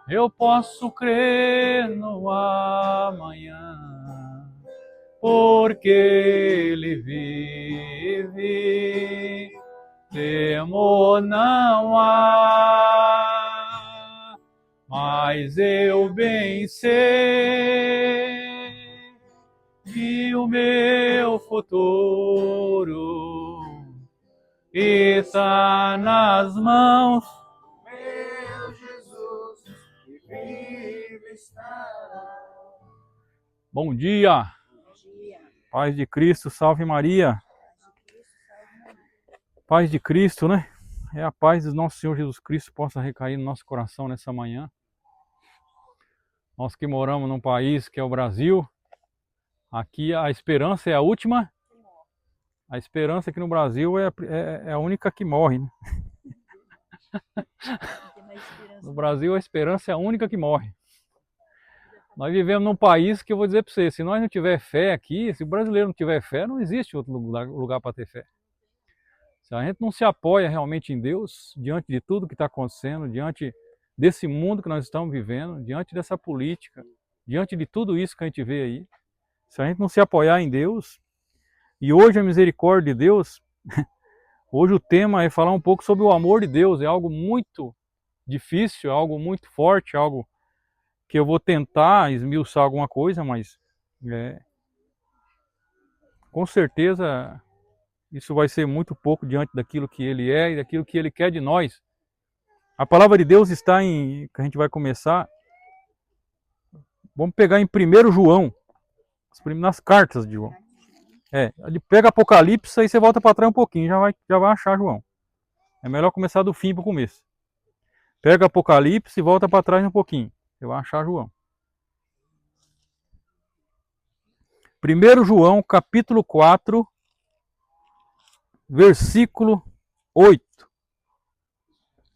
Eu posso crer no amanhã, porque Ele vive. Temor não há, mas eu bem sei que o meu futuro está nas mãos Meu Jesus, que vive está. Bom dia, paz de Cristo, salve Maria. Paz de Cristo, né? É a paz do nosso Senhor Jesus Cristo possa recair no nosso coração nessa manhã. Nós que moramos num país que é o Brasil, aqui a esperança é a última. A esperança aqui no Brasil é a única que morre, né? No Brasil a esperança é a única que morre. Nós vivemos num país que eu vou dizer para você, se nós não tiver fé aqui, se o brasileiro não tiver fé, não existe outro lugar para ter fé. Se a gente não se apoia realmente em Deus, diante de tudo que está acontecendo, diante desse mundo que nós estamos vivendo, diante dessa política, diante de tudo isso que a gente vê aí, se a gente não se apoiar em Deus, e hoje a misericórdia de Deus, hoje o tema é falar um pouco sobre o amor de Deus, é algo muito difícil, é algo muito forte, algo que eu vou tentar esmiuçar alguma coisa, mas com certeza isso vai ser muito pouco diante daquilo que Ele é e daquilo que Ele quer de nós. A palavra de Deus está em, que a gente vai começar, vamos pegar em 1 João, nas cartas de João. Ele pega Apocalipse e você volta para trás um pouquinho, já vai achar João. É melhor começar do fim para o começo. Pega Apocalipse e volta para trás um pouquinho, você vai achar João. 1 João, capítulo 4, versículo 8.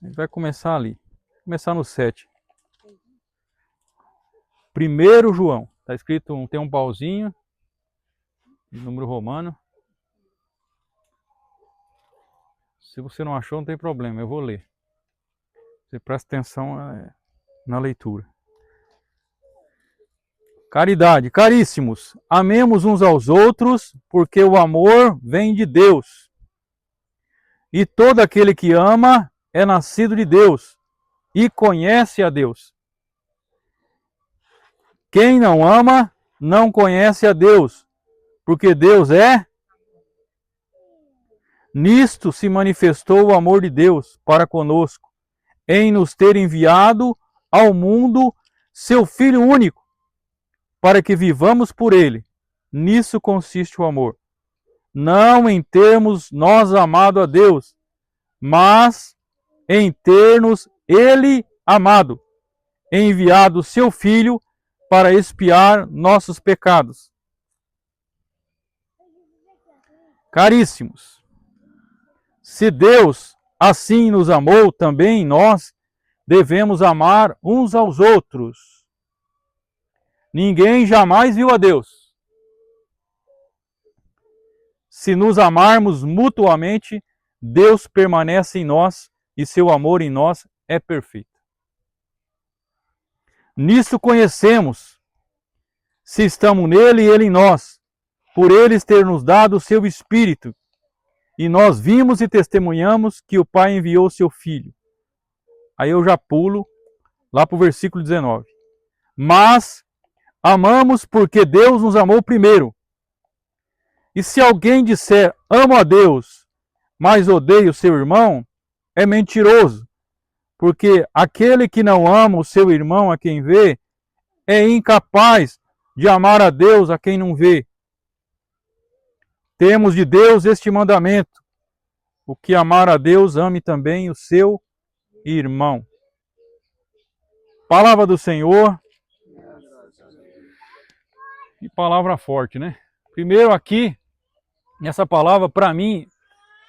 A gente vai começar ali. Vai começar no 7. 1 João. Está escrito, tem um pauzinho, número romano. Se você não achou, não tem problema, eu vou ler. Você presta atenção na leitura. Caridade. Caríssimos, amemos uns aos outros, porque o amor vem de Deus. E todo aquele que ama é nascido de Deus e conhece a Deus. Quem não ama não conhece a Deus, porque Deus é. Nisto se manifestou o amor de Deus para conosco, em nos ter enviado ao mundo seu Filho único, para que vivamos por ele. Nisso consiste o amor. Não em termos nós amado a Deus, mas em ter-nos ele amado, enviado seu Filho para expiar nossos pecados. Caríssimos, se Deus assim nos amou, também nós devemos amar uns aos outros. Ninguém jamais viu a Deus. Se nos amarmos mutuamente, Deus permanece em nós e seu amor em nós é perfeito. Nisso conhecemos, se estamos nele e ele em nós, por ele ter nos dado o seu Espírito, e nós vimos e testemunhamos que o Pai enviou o seu Filho. Aí eu já pulo lá para o versículo 19. Mas amamos porque Deus nos amou primeiro. E se alguém disser, amo a Deus, mas odeia o seu irmão, é mentiroso. Porque aquele que não ama o seu irmão a quem vê, é incapaz de amar a Deus a quem não vê. Temos de Deus este mandamento: o que amar a Deus, ame também o seu irmão. Palavra do Senhor. E palavra forte, né? Primeiro aqui, essa palavra para mim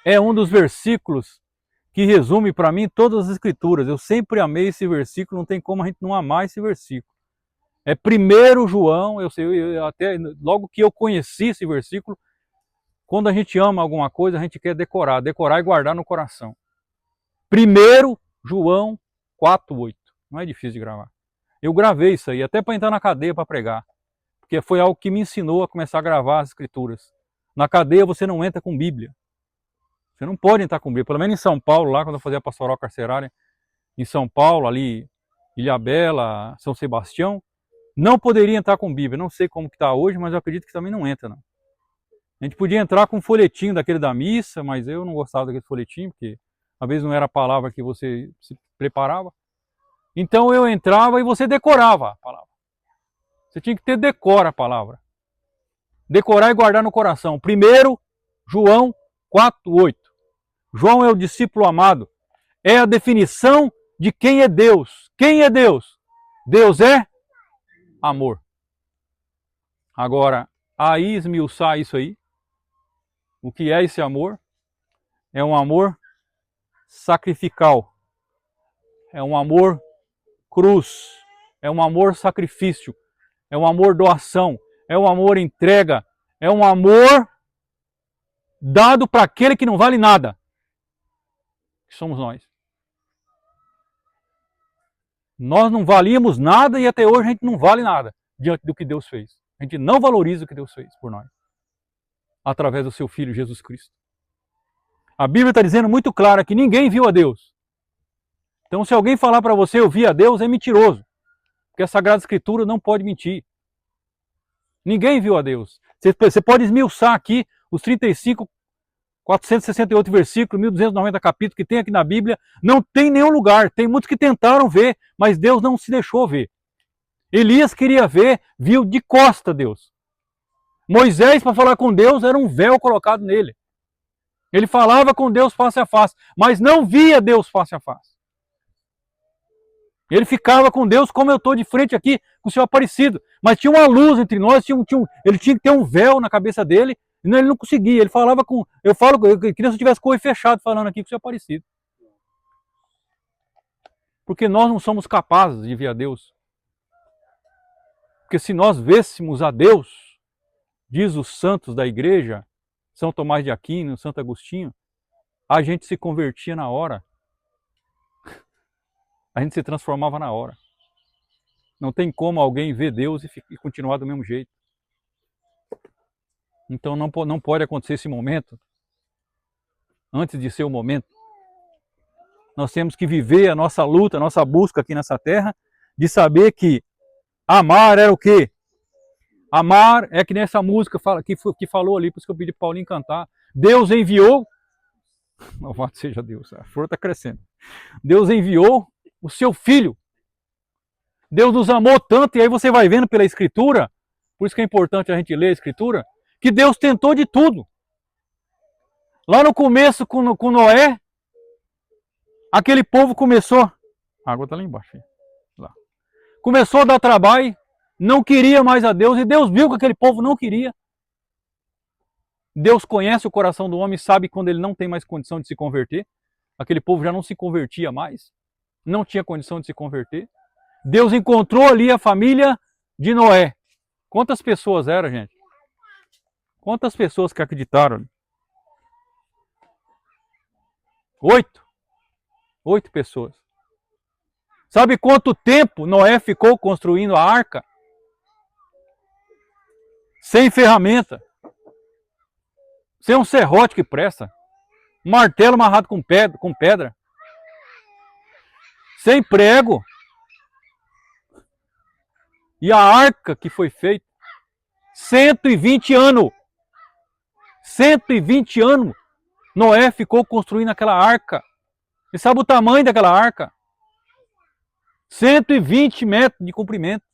é um dos versículos que resume para mim todas as escrituras. Eu sempre amei esse versículo, não tem como a gente não amar esse versículo. É 1 João, até logo que eu conheci esse versículo, quando a gente ama alguma coisa, a gente quer decorar e guardar no coração. 1 João 4:8. Não é difícil de gravar. Eu gravei isso aí, até para entrar na cadeia para pregar. Porque foi algo que me ensinou a começar a gravar as escrituras. Na cadeia você não entra com Bíblia. Você não pode entrar com Bíblia. Pelo menos em São Paulo, lá quando eu fazia a pastoral carcerária, em São Paulo, ali, Ilhabela, São Sebastião, não poderia entrar com Bíblia. Não sei como que está hoje, mas eu acredito que também não entra, não. A gente podia entrar com um folhetinho daquele da missa, mas eu não gostava daquele folhetinho, porque às vezes não era a palavra que você se preparava. Então eu entrava e você decorava a palavra. Você tinha que ter decora a palavra. Decorar e guardar no coração. Primeiro, João 4:8. João é o discípulo amado. É a definição de quem é Deus. Quem é Deus? Deus é amor. Agora, aí esmiuçar isso aí. O que é esse amor? É um amor sacrificial. É um amor cruz. É um amor sacrifício. É um amor doação. É um amor entrega. É um amor dado para aquele que não vale nada. Que somos nós. Nós não valíamos nada e até hoje a gente não vale nada diante do que Deus fez. A gente não valoriza o que Deus fez por nós. Através do seu Filho Jesus Cristo. A Bíblia está dizendo muito clara que ninguém viu a Deus. Então se alguém falar para você eu vi a Deus, é mentiroso. Porque a Sagrada Escritura não pode mentir. Ninguém viu a Deus. Você pode esmiuçar aqui os 35, 468 versículos, 1290 capítulos que tem aqui na Bíblia. Não tem nenhum lugar. Tem muitos que tentaram ver, mas Deus não se deixou ver. Elias queria ver, viu de costa Deus. Moisés, para falar com Deus, era um véu colocado nele. Ele falava com Deus face a face, mas não via Deus face a face. Ele ficava com Deus como eu estou de frente aqui com o Senhor Aparecido. Mas tinha uma luz entre nós, ele tinha que ter um véu na cabeça dele, e ele não conseguia. Ele falava com. Eu queria se eu tivesse com o olho fechado falando aqui com o Senhor Aparecido. Porque nós não somos capazes de ver a Deus. Porque se nós vêssemos a Deus, diz os santos da igreja, São Tomás de Aquino, Santo Agostinho, a gente se convertia na hora. A gente se transformava na hora. Não tem como alguém ver Deus e continuar do mesmo jeito. Então não pode acontecer esse momento. Antes de ser o momento. Nós temos que viver a nossa luta, a nossa busca aqui nessa terra, de saber que amar era o quê? Amar é que nessa música que falou ali, por isso que eu pedi para Paulinho cantar. Deus enviou, louvado seja Deus, a flor está crescendo. Deus enviou o seu Filho. Deus nos amou tanto, e aí você vai vendo pela Escritura, por isso que é importante a gente ler a Escritura, que Deus tentou de tudo. Lá no começo com Noé, aquele povo começou, a água está lá embaixo, lá. Começou a dar trabalho, não queria mais a Deus, e Deus viu que aquele povo não queria. Deus conhece o coração do homem, sabe quando ele não tem mais condição de se converter. Aquele povo já não se convertia mais, não tinha condição de se converter. Deus encontrou ali a família de Noé. Quantas pessoas eram, gente? Quantas pessoas que acreditaram? 8. 8 pessoas. Sabe quanto tempo Noé ficou construindo a arca? Sem ferramenta. Sem um serrote que presta. Um martelo amarrado com pedra. Sem prego. E a arca que foi feita, 120 anos. 120 anos. Noé ficou construindo aquela arca. E sabe o tamanho daquela arca? 120 metros de comprimento.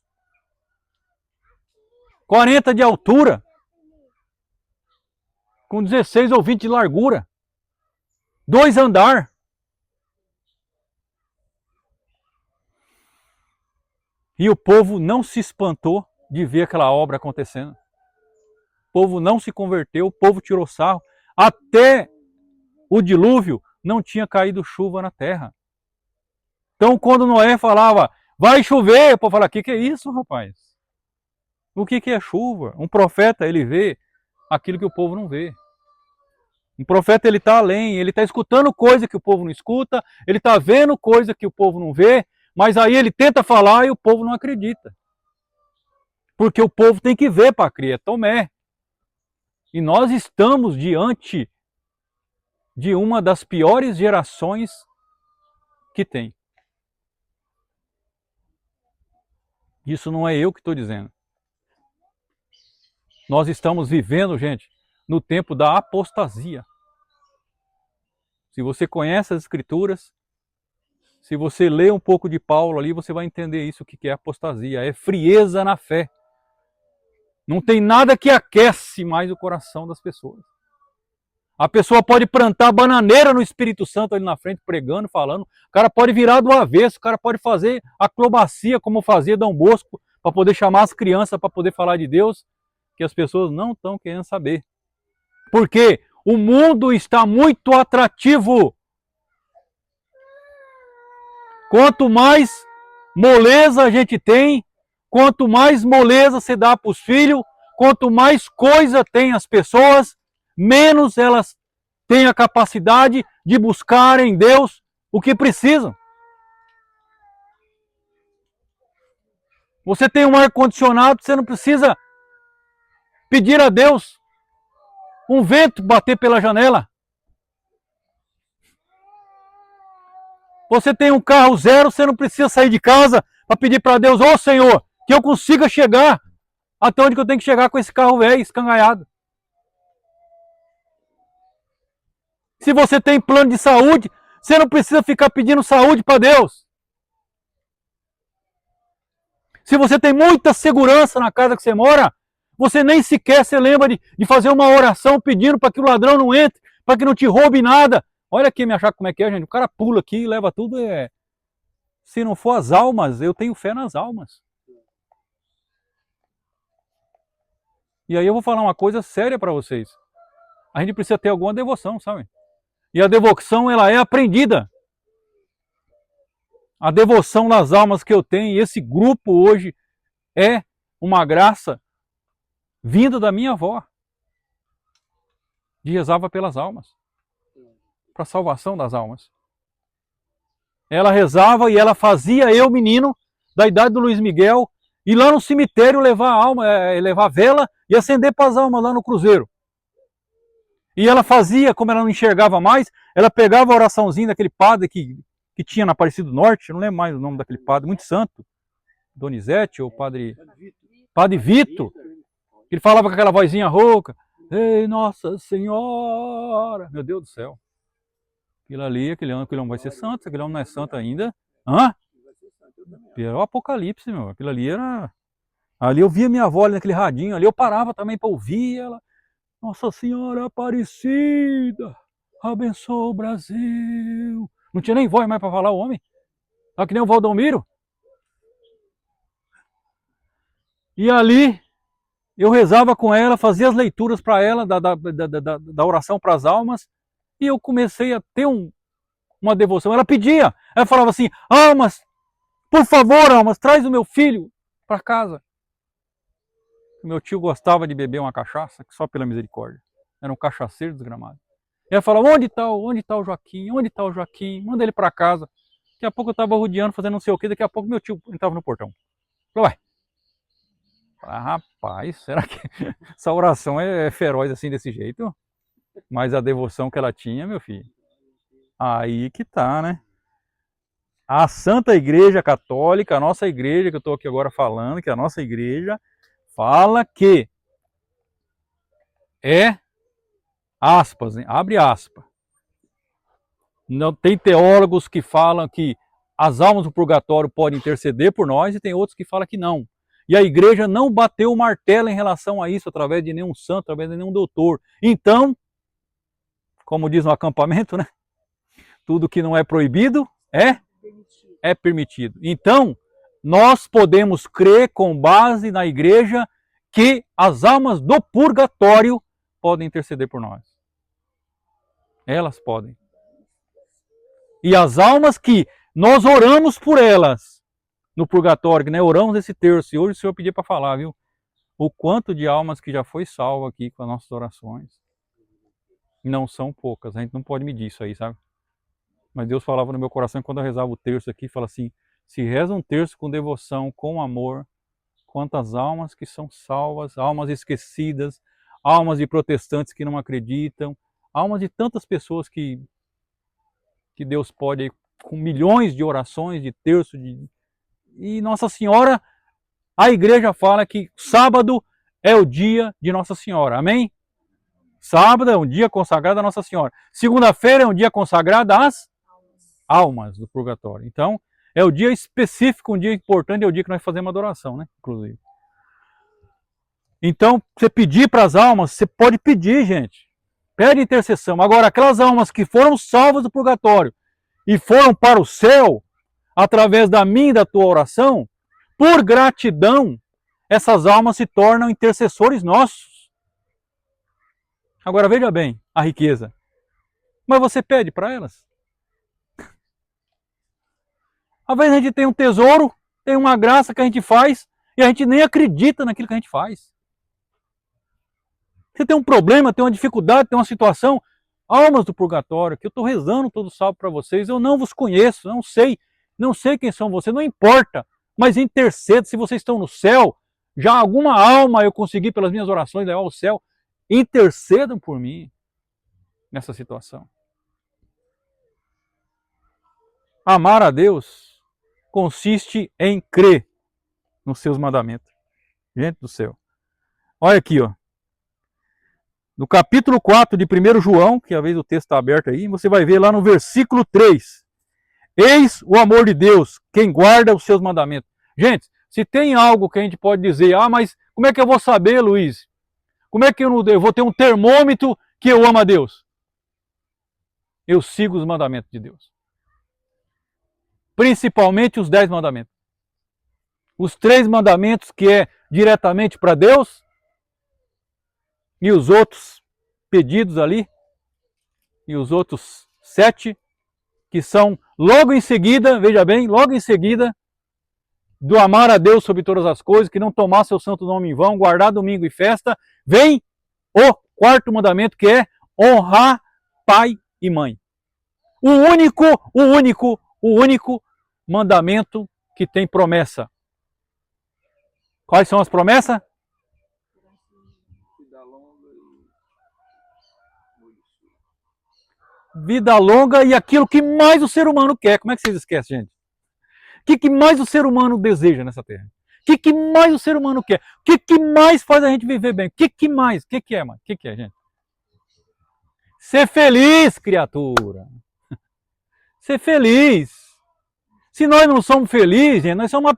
40 de altura. Com 16 ou 20 de largura. 2 andar. E o povo não se espantou de ver aquela obra acontecendo. O povo não se converteu, o povo tirou sarro. Até o dilúvio não tinha caído chuva na terra. Então quando Noé falava, vai chover, o povo falava, o que é isso, rapaz? O que é chuva? Um profeta, ele vê aquilo que o povo não vê. Um profeta, ele está além, ele está escutando coisa que o povo não escuta, ele está vendo coisa que o povo não vê, mas aí ele tenta falar e o povo não acredita. Porque o povo tem que ver para crer, é Tomé. E nós estamos diante de uma das piores gerações que tem. Isso não é eu que estou dizendo. Nós estamos vivendo, gente, no tempo da apostasia. Se você conhece as Escrituras, se você lê um pouco de Paulo ali, você vai entender isso, o que é apostasia. É frieza na fé. Não tem nada que aquece mais o coração das pessoas. A pessoa pode plantar bananeira no Espírito Santo ali na frente, pregando, falando. O cara pode virar do avesso, o cara pode fazer acrobacia, como fazia Dom Bosco, para poder chamar as crianças, para poder falar de Deus, que as pessoas não estão querendo saber. Por quê? O mundo está muito atrativo. Quanto mais moleza a gente tem, quanto mais moleza você dá para os filhos, quanto mais coisa tem as pessoas, menos elas têm a capacidade de buscar em Deus o que precisam. Você tem um ar-condicionado, você não precisa pedir a Deus um vento bater pela janela. Você tem um carro zero, você não precisa sair de casa para pedir para Deus, ô Senhor, que eu consiga chegar até onde eu tenho que chegar com esse carro velho, escangalhado. Se você tem plano de saúde, você não precisa ficar pedindo saúde para Deus. Se você tem muita segurança na casa que você mora, você nem sequer se lembra de fazer uma oração pedindo para que o ladrão não entre, para que não te roube nada. Olha aqui, me achar como é que é, gente. O cara pula aqui e leva tudo. Se não for as almas, eu tenho fé nas almas. E aí eu vou falar uma coisa séria para vocês. A gente precisa ter alguma devoção, sabe? E a devoção, ela é aprendida. A devoção das almas que eu tenho, e esse grupo hoje, é uma graça vinda da minha avó. Que rezava pelas almas. Para a salvação das almas. Ela rezava e ela fazia eu, menino, da idade do Luiz Miguel, ir lá no cemitério levar a alma, levar a vela e acender para as almas lá no cruzeiro. E ela fazia, como ela não enxergava mais, ela pegava a oraçãozinha daquele padre que tinha na Aparecida do Norte, eu não lembro mais o nome daquele padre, muito santo, Donizete ou Padre Vitor, que ele falava com aquela vozinha rouca, ei, Nossa Senhora, meu Deus do céu. Aquele homem vai ser santo, aquele homem não é santo ainda. Hã? Era o Apocalipse, meu. Aquilo ali era... Ali eu via minha avó ali naquele radinho, ali eu parava também para ouvir ela. Nossa Senhora Aparecida, abençoa o Brasil. Não tinha nem voz mais para falar o homem. Tá que nem o Valdomiro. E ali eu rezava com ela, fazia as leituras para ela, da oração para as almas. E eu comecei a ter uma devoção. Ela pedia, ela falava assim, almas, por favor, almas, traz o meu filho para casa. O meu tio gostava de beber uma cachaça, só pela misericórdia. Era um cachaceiro desgramado. E ela falava, onde está o Joaquim? Onde está o Joaquim? Manda ele para casa. Daqui a pouco eu estava rodeando, fazendo não sei o que, daqui a pouco meu tio entrava no portão. Falei, ué. Rapaz, será que essa oração é feroz assim, desse jeito? Mas a devoção que ela tinha, meu filho, aí que tá, né? A Santa Igreja Católica, a nossa igreja, que eu estou aqui agora falando, que é a nossa igreja, fala que aspas, hein? Abre aspas. Não, tem teólogos que falam que as almas do purgatório podem interceder por nós e tem outros que falam que não. E a igreja não bateu o martelo em relação a isso, através de nenhum santo, através de nenhum doutor. Então, como diz no acampamento, né? Tudo que não é proibido é permitido. Então, nós podemos crer com base na igreja que as almas do purgatório podem interceder por nós. Elas podem. E as almas que nós oramos por elas no purgatório, né? Oramos esse terço, e hoje o Senhor pediu para falar, viu? O quanto de almas que já foi salvo aqui com as nossas orações. Não são poucas, a gente não pode medir isso aí, sabe? Mas Deus falava no meu coração quando eu rezava o terço aqui, fala assim, se reza um terço com devoção, com amor, quantas almas que são salvas, almas esquecidas, almas de protestantes que não acreditam, almas de tantas pessoas que Deus pode, com milhões de orações, de terço, e Nossa Senhora, a igreja fala que sábado é o dia de Nossa Senhora, amém? Sábado é um dia consagrado a Nossa Senhora. Segunda-feira é um dia consagrado às almas do purgatório. Então, é o dia específico, um dia importante, é o dia que nós fazemos adoração, né? Inclusive. Então, você pedir para as almas, você pode pedir, gente. Pede intercessão. Agora, aquelas almas que foram salvas do purgatório e foram para o céu, através da minha e da tua oração, por gratidão, essas almas se tornam intercessores nossos. Agora, veja bem a riqueza. Mas você pede para elas? Às vezes a gente tem um tesouro, tem uma graça que a gente faz e a gente nem acredita naquilo que a gente faz. Você tem um problema, tem uma dificuldade, tem uma situação, almas do purgatório, que eu estou rezando todo sábado para vocês, eu não vos conheço, não sei quem são vocês, não importa, mas intercedo, se vocês estão no céu, já alguma alma eu consegui pelas minhas orações levar ao céu, intercedam por mim nessa situação. Amar a Deus consiste em crer nos seus mandamentos. Gente do céu. Olha aqui, ó. No capítulo 4 de 1 João, que às vezes o texto está aberto aí, você vai ver lá no versículo 3. Eis o amor de Deus, quem guarda os seus mandamentos. Gente, se tem algo que a gente pode dizer, mas como é que eu vou saber, Luiz? Como é que eu vou ter um termômetro que eu amo a Deus? Eu sigo os mandamentos de Deus. Principalmente os 10 mandamentos. Os 3 mandamentos que é diretamente para Deus e os outros pedidos ali, e os outros 7 que são logo em seguida, veja bem, logo em seguida do amar a Deus sobre todas as coisas, que não tomar seu santo nome em vão, guardar domingo e festa, vem o 4º mandamento que é honrar pai e mãe. O único mandamento que tem promessa. Quais são as promessas? Vida longa e aquilo que mais o ser humano quer. Como é que vocês esquecem, gente? O que mais o ser humano deseja nessa terra? O que mais o ser humano quer? O que mais faz a gente viver bem? O que mais? O que é, mano? O que é, gente? Ser feliz, criatura. Ser feliz. Se nós não somos felizes, gente, nós somos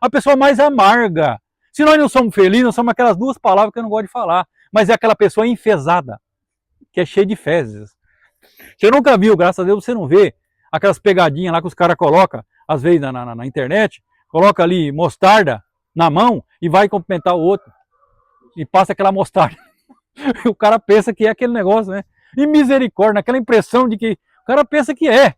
a pessoa mais amarga. Se nós não somos felizes, nós somos aquelas 2 palavras que eu não gosto de falar. Mas é aquela pessoa enfesada, que é cheia de fezes. Você nunca viu, graças a Deus você não vê aquelas pegadinhas lá que os caras colocam, às vezes na internet, coloca ali mostarda na mão e vai cumprimentar o outro. E passa aquela mostarda. E o cara pensa que é aquele negócio, né? E misericórdia, aquela impressão de que o cara pensa que é.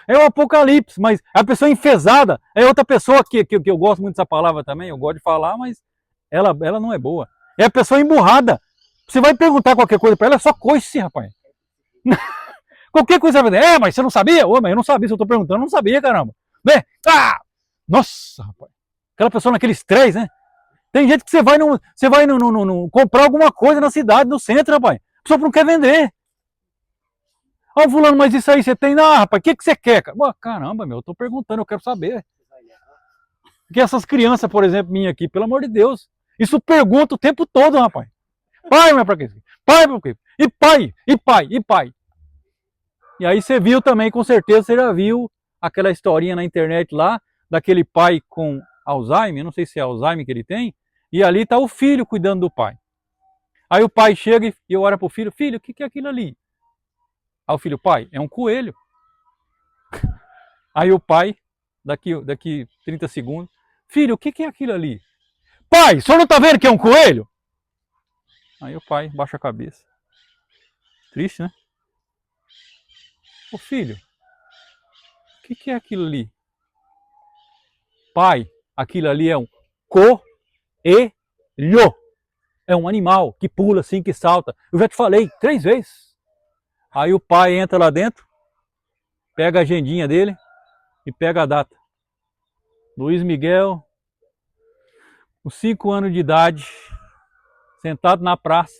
É o apocalipse, mas a pessoa enfesada é outra pessoa que eu gosto muito dessa palavra também, eu gosto de falar, mas ela não é boa. É a pessoa emburrada. Você vai perguntar qualquer coisa para ela, é só coice, rapaz. Qualquer coisa vai dizer, mas você não sabia? Mas eu não sabia, se eu tô perguntando, eu não sabia, caramba. Né? Nossa, rapaz. Aquela pessoa naquele estresse, né? Tem gente que você vai comprar alguma coisa na cidade, no centro, rapaz. A pessoa não quer vender. Fulano, mas isso aí você tem? Rapaz, o que você quer? Caramba, eu tô perguntando, eu quero saber. Porque essas crianças, por exemplo, minha aqui, pelo amor de Deus, isso pergunta o tempo todo, rapaz. Pai, mas pra quê? Pai, por quê? E pai. E aí você viu também, com certeza, você já viu aquela historinha na internet lá, daquele pai com Alzheimer, não sei se é Alzheimer que ele tem, e ali tá o filho cuidando do pai. Aí o pai chega e olha pro filho, filho, o que é aquilo ali? Aí o filho, pai, é um coelho. Aí o pai, daqui 30 segundos, filho, o que é aquilo ali? Pai, o senhor não tá vendo que é um coelho? Aí o pai baixa a cabeça. Triste, né? Ô filho, o que é aquilo ali? Pai, aquilo ali é um coelho. É um animal que pula assim, que salta. Eu já te falei 3 vezes. Aí o pai entra lá dentro, pega a agendinha dele e pega a data. Luiz Miguel, com 5 anos de idade, sentado na praça,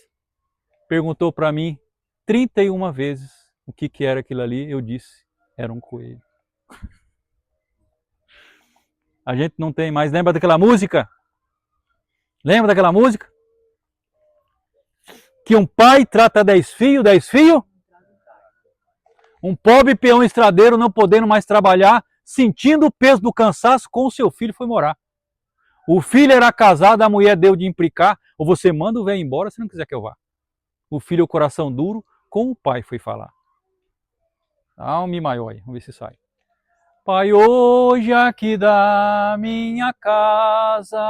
perguntou para mim 31 vezes o que era aquilo ali. Eu disse, era um coelho. A gente não tem mais. Lembra daquela música? Lembra daquela música? Que um pai trata 10 filhos, 10 filhos. Um pobre peão estradeiro não podendo mais trabalhar, sentindo o peso do cansaço, com o seu filho foi morar. O filho era casado, a mulher deu de implicar, ou você manda o velho embora se não quiser que eu vá. O filho, o coração duro, com o pai foi falar. Ah, um mi maior aí, vamos ver se sai. Pai, hoje aqui da minha casa,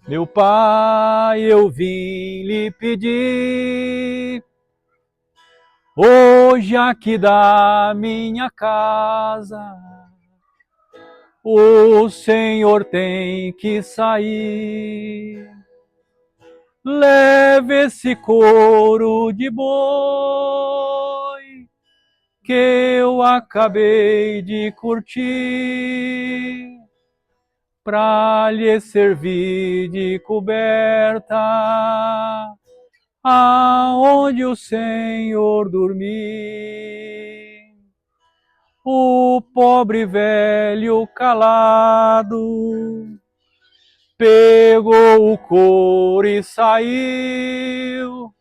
meu pai, eu vim lhe pedir. Hoje aqui da minha casa, o Senhor tem que sair. Leve esse couro de boi que eu acabei de curtir, pra lhe servir de coberta aonde o Senhor dormir. O pobre velho calado pegou o couro e saiu.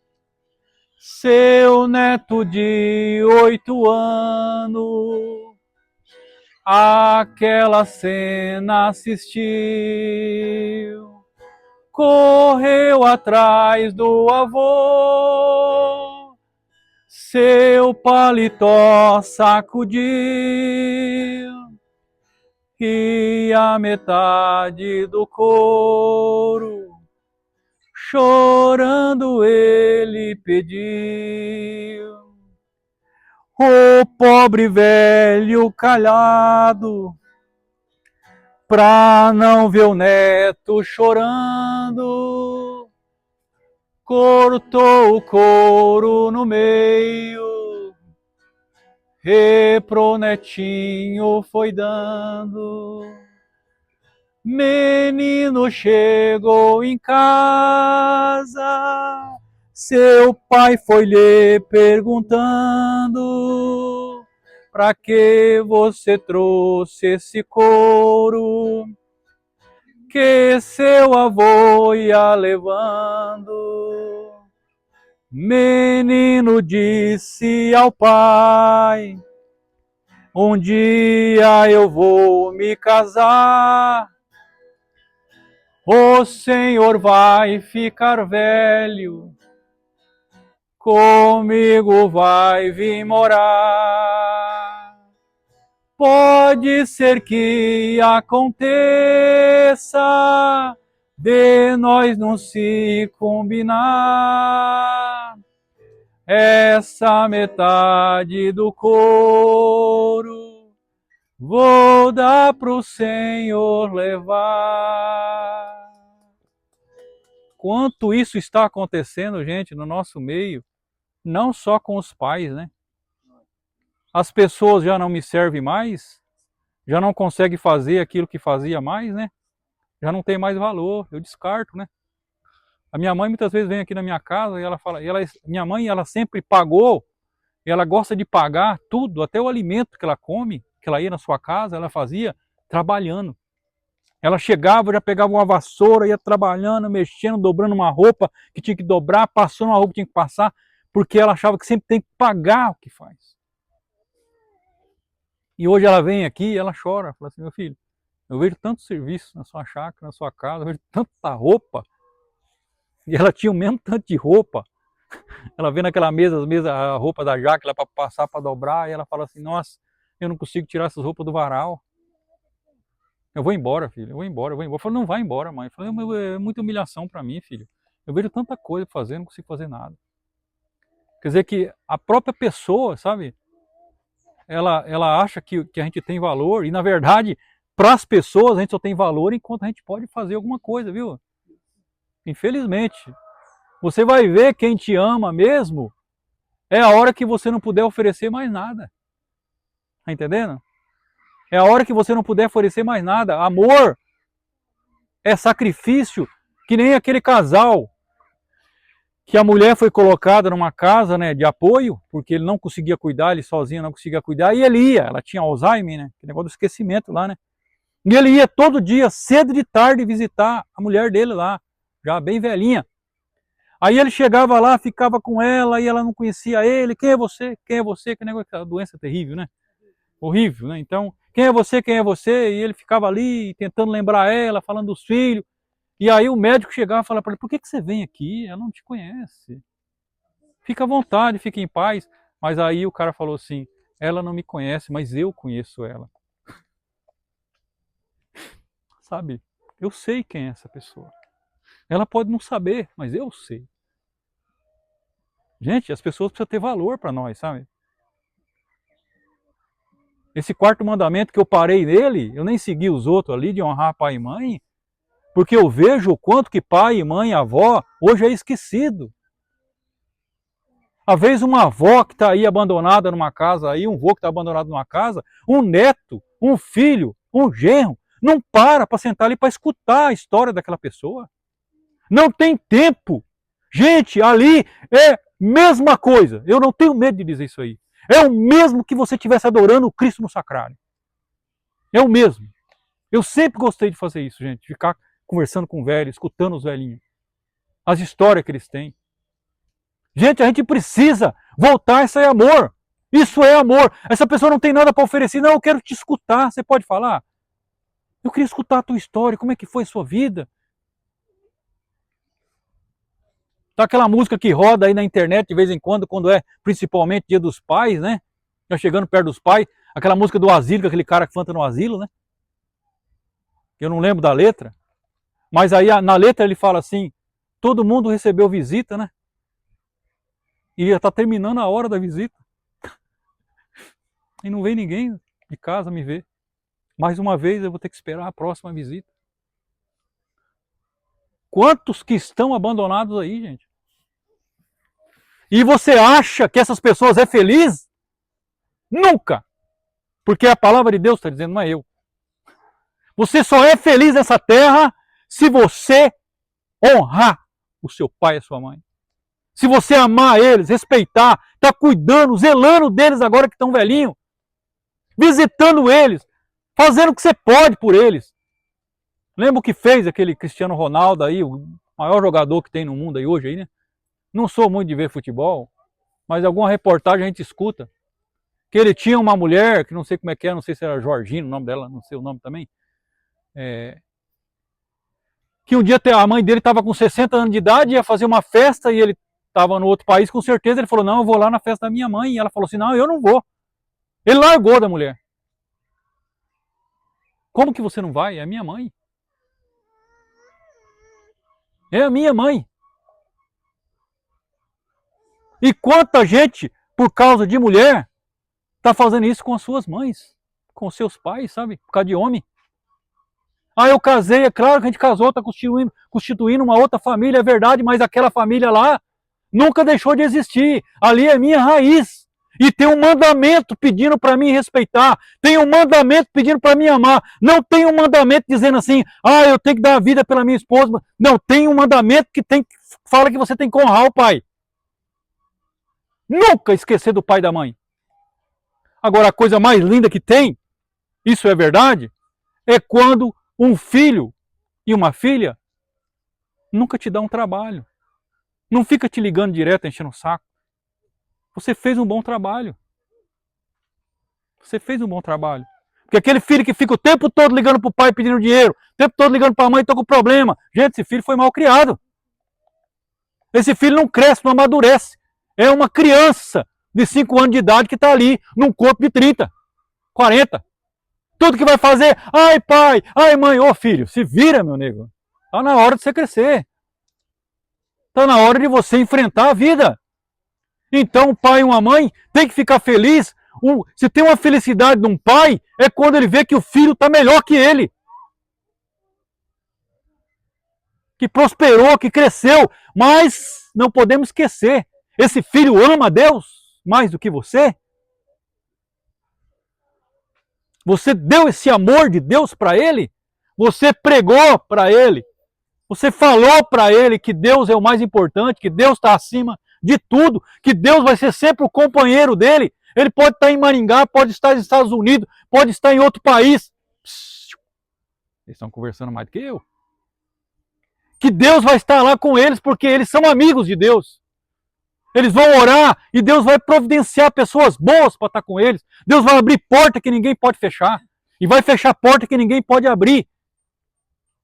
Seu neto de 8 anos aquela cena assistiu. Correu atrás do avô, seu paletó sacudiu e a metade do couro, chorando ele pediu. O pobre velho calhado, pra não ver o neto chorando, cortou o couro no meio e pro netinho foi dando. Menino chegou em casa, seu pai foi lhe perguntando: pra que você trouxe esse couro que seu avô ia levando? Menino disse ao pai: um dia eu vou me casar, o Senhor vai ficar velho, comigo vai vir morar. Pode ser que aconteça de nós não se combinar, essa metade do couro vou dar pro Senhor levar. Quanto isso está acontecendo, gente, no nosso meio, não só com os pais, né? As pessoas já não me servem mais, já não conseguem fazer aquilo que fazia mais, né? Já não tem mais valor, eu descarto, né? A minha mãe muitas vezes vem aqui na minha casa e ela fala, minha mãe, ela sempre pagou, ela gosta de pagar tudo, até o alimento que ela come, que ela ia na sua casa, ela fazia trabalhando. Ela chegava, já pegava uma vassoura, ia trabalhando, mexendo, dobrando uma roupa que tinha que dobrar, passando uma roupa que tinha que passar, porque ela achava que sempre tem que pagar o que faz. E hoje ela vem aqui e ela chora, fala assim, meu filho, eu vejo tanto serviço na sua chácara, na sua casa, eu vejo tanta roupa. E ela tinha o mesmo tanto de roupa. Ela vê naquela mesa, a roupa da Jaque para passar, para dobrar, e ela fala assim, nossa, eu não consigo tirar essas roupas do varal. Eu vou embora, filho, eu vou embora. Eu falo, não vai embora, mãe. Eu falo, é muita humilhação para mim, filho. Eu vejo tanta coisa para fazer, não consigo fazer nada. Quer dizer que a própria pessoa, sabe, ela acha que a gente tem valor, e na verdade, para as pessoas, a gente só tem valor enquanto a gente pode fazer alguma coisa, viu? Infelizmente. Você vai ver quem te ama mesmo é a hora que você não puder oferecer mais nada. Tá entendendo? É a hora que você não puder oferecer mais nada. Amor é sacrifício, que nem aquele casal que a mulher foi colocada numa casa, né, de apoio, porque ele não conseguia cuidar, ele sozinho não conseguia cuidar, e ele ia, ela tinha Alzheimer, né, aquele negócio do esquecimento lá, né, e ele ia todo dia, cedo de tarde, visitar a mulher dele lá, já bem velhinha. Aí ele chegava lá, ficava com ela, e ela não conhecia ele, quem é você? Quem é você? Que negócio, aquela doença terrível, né, horrível, né, então, quem é você? Quem é você? E ele ficava ali, tentando lembrar ela, falando dos filhos. E aí o médico chegava e falava para ele, por que você vem aqui? Ela não te conhece. Fica à vontade, fica em paz. Mas aí o cara falou assim, ela não me conhece, mas eu conheço ela. Sabe? Eu sei quem é essa pessoa. Ela pode não saber, mas eu sei. Gente, as pessoas precisam ter valor para nós, sabe? Esse quarto mandamento que eu parei nele, eu nem segui os outros ali de honrar pai e mãe, porque eu vejo o quanto que pai, mãe, avó, hoje é esquecido. Às vezes uma avó que está aí abandonada numa casa, aí um vô que está abandonado numa casa, um neto, um filho, um genro, não para sentar ali para escutar a história daquela pessoa. Não tem tempo. Gente, ali é mesma coisa. Eu não tenho medo de dizer isso aí. É o mesmo que você estivesse adorando o Cristo no sacrário. É o mesmo. Eu sempre gostei de fazer isso, gente. Ficar conversando com o velho, escutando os velhinhos. As histórias que eles têm. Gente, a gente precisa voltar, isso é amor. Isso é amor. Essa pessoa não tem nada para oferecer. Não, eu quero te escutar. Você pode falar? Eu queria escutar a tua história. Como é que foi a sua vida? Tá aquela música que roda aí na internet de vez em quando é principalmente Dia dos Pais, né? Já chegando perto dos pais. Aquela música do asilo, aquele cara que canta no asilo, né? Eu não lembro da letra. Mas aí na letra ele fala assim, todo mundo recebeu visita, né? E já está terminando a hora da visita. E não vem ninguém de casa me ver. Mais uma vez eu vou ter que esperar a próxima visita. Quantos que estão abandonados aí, gente? E você acha que essas pessoas é feliz? Nunca! Porque a palavra de Deus está dizendo, não é eu. Você só é feliz nessa terra se você honrar o seu pai e a sua mãe. Se você amar eles, respeitar, tá cuidando, zelando deles agora que estão velhinhos, visitando eles, fazendo o que você pode por eles. Lembra o que fez aquele Cristiano Ronaldo aí, o maior jogador que tem no mundo aí hoje aí, né? Não sou muito de ver futebol, mas alguma reportagem a gente escuta que ele tinha uma mulher, que não sei como é que é, não sei se era Jorginho o nome dela, não sei o nome também, que um dia a mãe dele estava com 60 anos de idade, ia fazer uma festa e ele estava no outro país, com certeza ele falou, não, eu vou lá na festa da minha mãe, e ela falou assim, não, eu não vou. Ele largou da mulher. Como que você não vai? É a minha mãe. É a minha mãe. E quanta gente, por causa de mulher, está fazendo isso com as suas mães, com seus pais, sabe? Por causa de homem. Ah, eu casei, é claro que a gente casou, está constituindo uma outra família, é verdade, mas aquela família lá nunca deixou de existir. Ali é minha raiz. E tem um mandamento pedindo para mim respeitar. Tem um mandamento pedindo para mim amar. Não tem um mandamento dizendo assim, ah, eu tenho que dar a vida pela minha esposa. Não, tem um mandamento que fala que você tem que honrar o pai. Nunca esquecer do pai e da mãe. Agora, a coisa mais linda que tem, isso é verdade, é quando um filho e uma filha nunca te dão um trabalho. Não fica te ligando direto, enchendo o saco. Você fez um bom trabalho. Você fez um bom trabalho. Porque aquele filho que fica o tempo todo ligando para o pai pedindo dinheiro, o tempo todo ligando para a mãe, estou com problema. Gente, esse filho foi mal criado. Esse filho não cresce, não amadurece. É uma criança de 5 anos de idade que está ali, num corpo de 30, 40. Tudo que vai fazer, ai pai, ai mãe, ô filho, se vira, meu nego. Está na hora de você crescer. Está na hora de você enfrentar a vida. Então, um pai e uma mãe tem que ficar feliz. Se tem uma felicidade de um pai, é quando ele vê que o filho está melhor que ele. que prosperou, que cresceu, mas não podemos esquecer, esse filho ama a Deus mais do que você? Você deu esse amor de Deus para ele? Você pregou para ele? Você falou para ele que Deus é o mais importante, que Deus está acima de tudo, que Deus vai ser sempre o companheiro dele? Ele pode estar em Maringá, pode estar nos Estados Unidos, pode estar em outro país. Eles estão conversando mais do que eu. Que Deus vai estar lá com eles porque eles são amigos de Deus. Eles vão orar e Deus vai providenciar pessoas boas para estar com eles. Deus vai abrir porta que ninguém pode fechar. E vai fechar porta que ninguém pode abrir.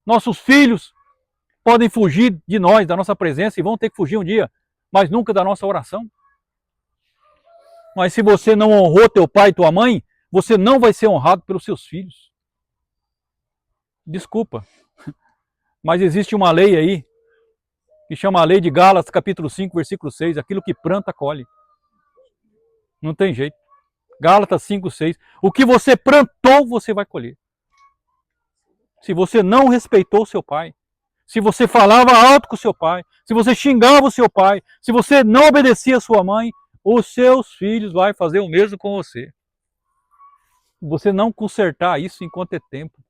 Nossos filhos podem fugir de nós, da nossa presença, e vão ter que fugir um dia, mas nunca da nossa oração. Mas se você não honrou teu pai e tua mãe, você não vai ser honrado pelos seus filhos. Desculpa, mas existe uma lei aí, que chama a lei de Gálatas, capítulo 5, versículo 6, aquilo que planta, colhe. Não tem jeito. Gálatas 5, 6. O que você plantou, você vai colher. Se você não respeitou seu pai, se você falava alto com seu pai, se você xingava o seu pai, se você não obedecia a sua mãe, os seus filhos vão fazer o mesmo com você. Você não consertar isso enquanto é tempo.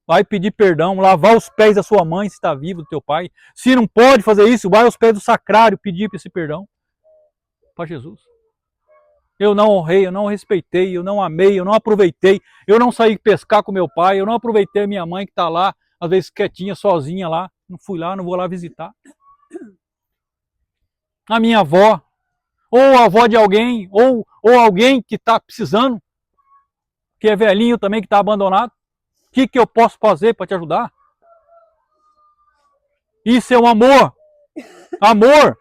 Vai pedir perdão, lavar os pés da sua mãe se está vivo, do teu pai. Se não pode fazer isso, vai aos pés do sacrário pedir esse perdão para Jesus. Eu não honrei, eu não respeitei, eu não amei, eu não aproveitei, eu não saí pescar com meu pai, eu não aproveitei a minha mãe que está lá, às vezes quietinha, sozinha lá. Não fui lá, não vou lá visitar. A minha avó, ou a avó de alguém, ou alguém que está precisando, que é velhinho também, que está abandonado. O que eu posso fazer para te ajudar? Isso é um amor. Amor.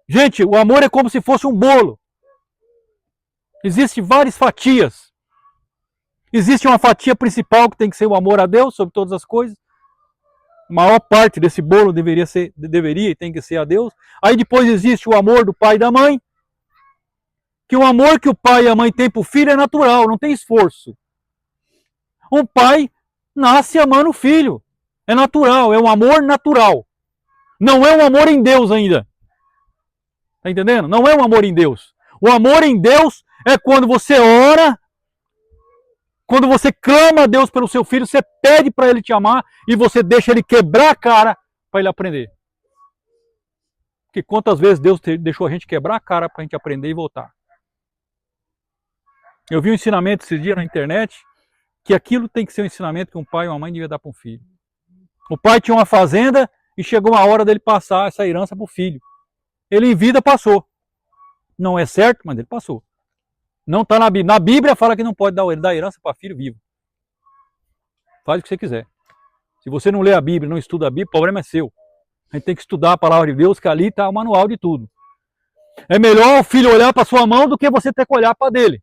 Gente, o amor é como se fosse um bolo. Existem várias fatias. Existe uma fatia principal que tem que ser o amor a Deus sobre todas as coisas. A maior parte desse bolo deveria e tem que ser a Deus. Aí depois existe o amor do pai e da mãe. Que o amor que o pai e a mãe têm para o filho é natural, não tem esforço. Um pai nasce amando o filho. É natural, é um amor natural. Não é um amor em Deus ainda. Está entendendo? Não é um amor em Deus. O amor em Deus é quando você ora, quando você clama a Deus pelo seu filho, você pede para ele te amar e você deixa ele quebrar a cara para ele aprender. Porque quantas vezes Deus deixou a gente quebrar a cara para a gente aprender e voltar. Eu vi um ensinamento esses dias na internet, que aquilo tem que ser um ensinamento que um pai ou uma mãe devia dar para um filho. O pai tinha uma fazenda e chegou a hora dele passar essa herança para o filho. Ele em vida passou. Não é certo, mas ele passou. Não está na Bíblia. Na Bíblia fala que não pode dar herança para filho vivo. Faz o que você quiser. Se você não lê a Bíblia, não estuda a Bíblia, o problema é seu. A gente tem que estudar a palavra de Deus, que ali está o manual de tudo. É melhor o filho olhar para sua mão do que você ter que olhar para dele.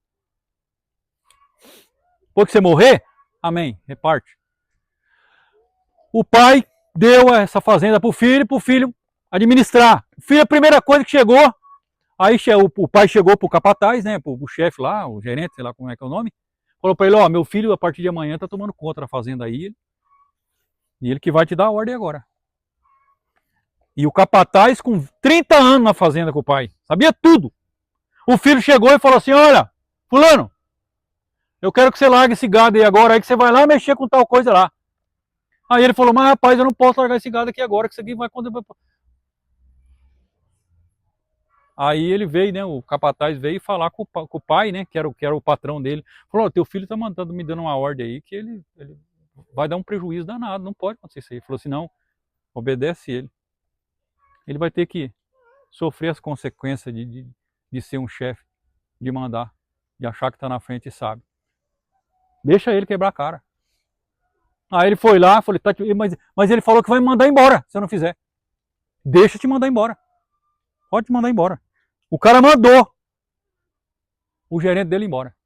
Depois que você morrer, amém, reparte. O pai deu essa fazenda para o filho administrar. O filho, a primeira coisa que chegou, aí o pai chegou para o capataz, né, para o chefe lá, o gerente, sei lá como é que é o nome, falou para ele, ó, meu filho a partir de amanhã está tomando conta da fazenda aí, e ele que vai te dar a ordem agora. E o capataz com 30 anos na fazenda com o pai, sabia tudo. O filho chegou e falou assim, olha, fulano, eu quero que você largue esse gado aí agora, aí que você vai lá mexer com tal coisa lá. Aí ele falou, mas rapaz, eu não posso largar esse gado aqui agora, que isso aqui vai... Aí ele veio, né, o capataz veio falar com o pai, né, que era o patrão dele. Falou, teu filho tá me dando uma ordem aí que ele vai dar um prejuízo danado, não pode acontecer isso aí. Ele falou assim, não, obedece ele. Ele vai ter que sofrer as consequências de ser um chefe, de mandar, de achar que está na frente e sabe. Deixa ele quebrar a cara. Aí ele foi lá, falei, tá, mas ele falou que vai me mandar embora se eu não fizer. Deixa eu te mandar embora. Pode te mandar embora. O cara mandou o gerente dele embora.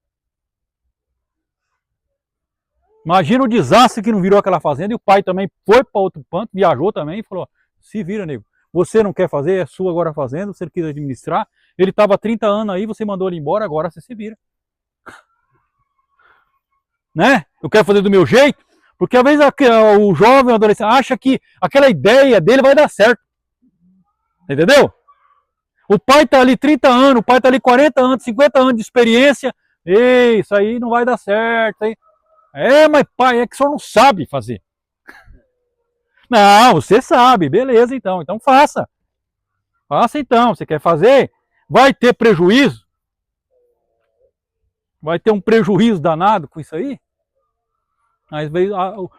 Imagina o desastre que não virou aquela fazenda e o pai também foi para outro canto, viajou também e falou, se vira, nego. Você não quer fazer, é sua agora a fazenda, você quis administrar. Ele estava 30 anos aí, você mandou ele embora, agora você se vira. Né? Eu quero fazer do meu jeito. Porque às vezes o jovem, o adolescente, acha que aquela ideia dele vai dar certo. Entendeu? O pai está ali 30 anos, o pai está ali 40 anos, 50 anos de experiência. Ei, isso aí não vai dar certo. Hein? Mas pai, é que o senhor não sabe fazer. Não, você sabe, beleza então. Então faça. Faça então, você quer fazer? Vai ter prejuízo? Vai ter um prejuízo danado com isso aí? Às vezes,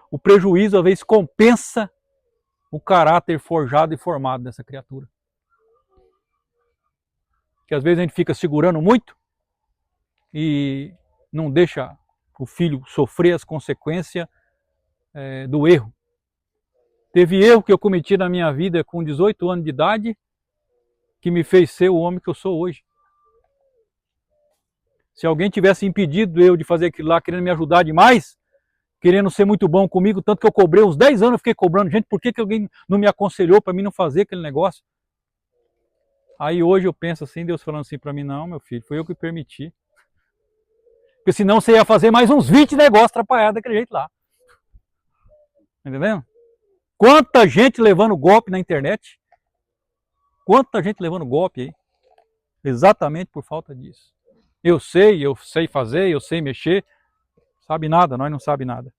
o prejuízo às vezes compensa o caráter forjado e formado dessa criatura. Que às vezes a gente fica segurando muito e não deixa o filho sofrer as consequências do erro. Teve erro que eu cometi na minha vida com 18 anos de idade que me fez ser o homem que eu sou hoje. Se alguém tivesse impedido eu de fazer aquilo lá, querendo me ajudar demais, querendo ser muito bom comigo, tanto que eu cobrei uns 10 anos, eu fiquei cobrando, gente, por que alguém não me aconselhou para mim não fazer aquele negócio? Aí hoje eu penso assim, Deus falando assim para mim, não, meu filho, foi eu que permiti. Porque senão você ia fazer mais uns 20 negócios atrapalhados daquele jeito lá. Entendendo? Quanta gente levando golpe na internet. Quanta gente levando golpe aí. Exatamente por falta disso. Eu sei fazer, eu sei mexer. Sabe nada, nós não sabe nada.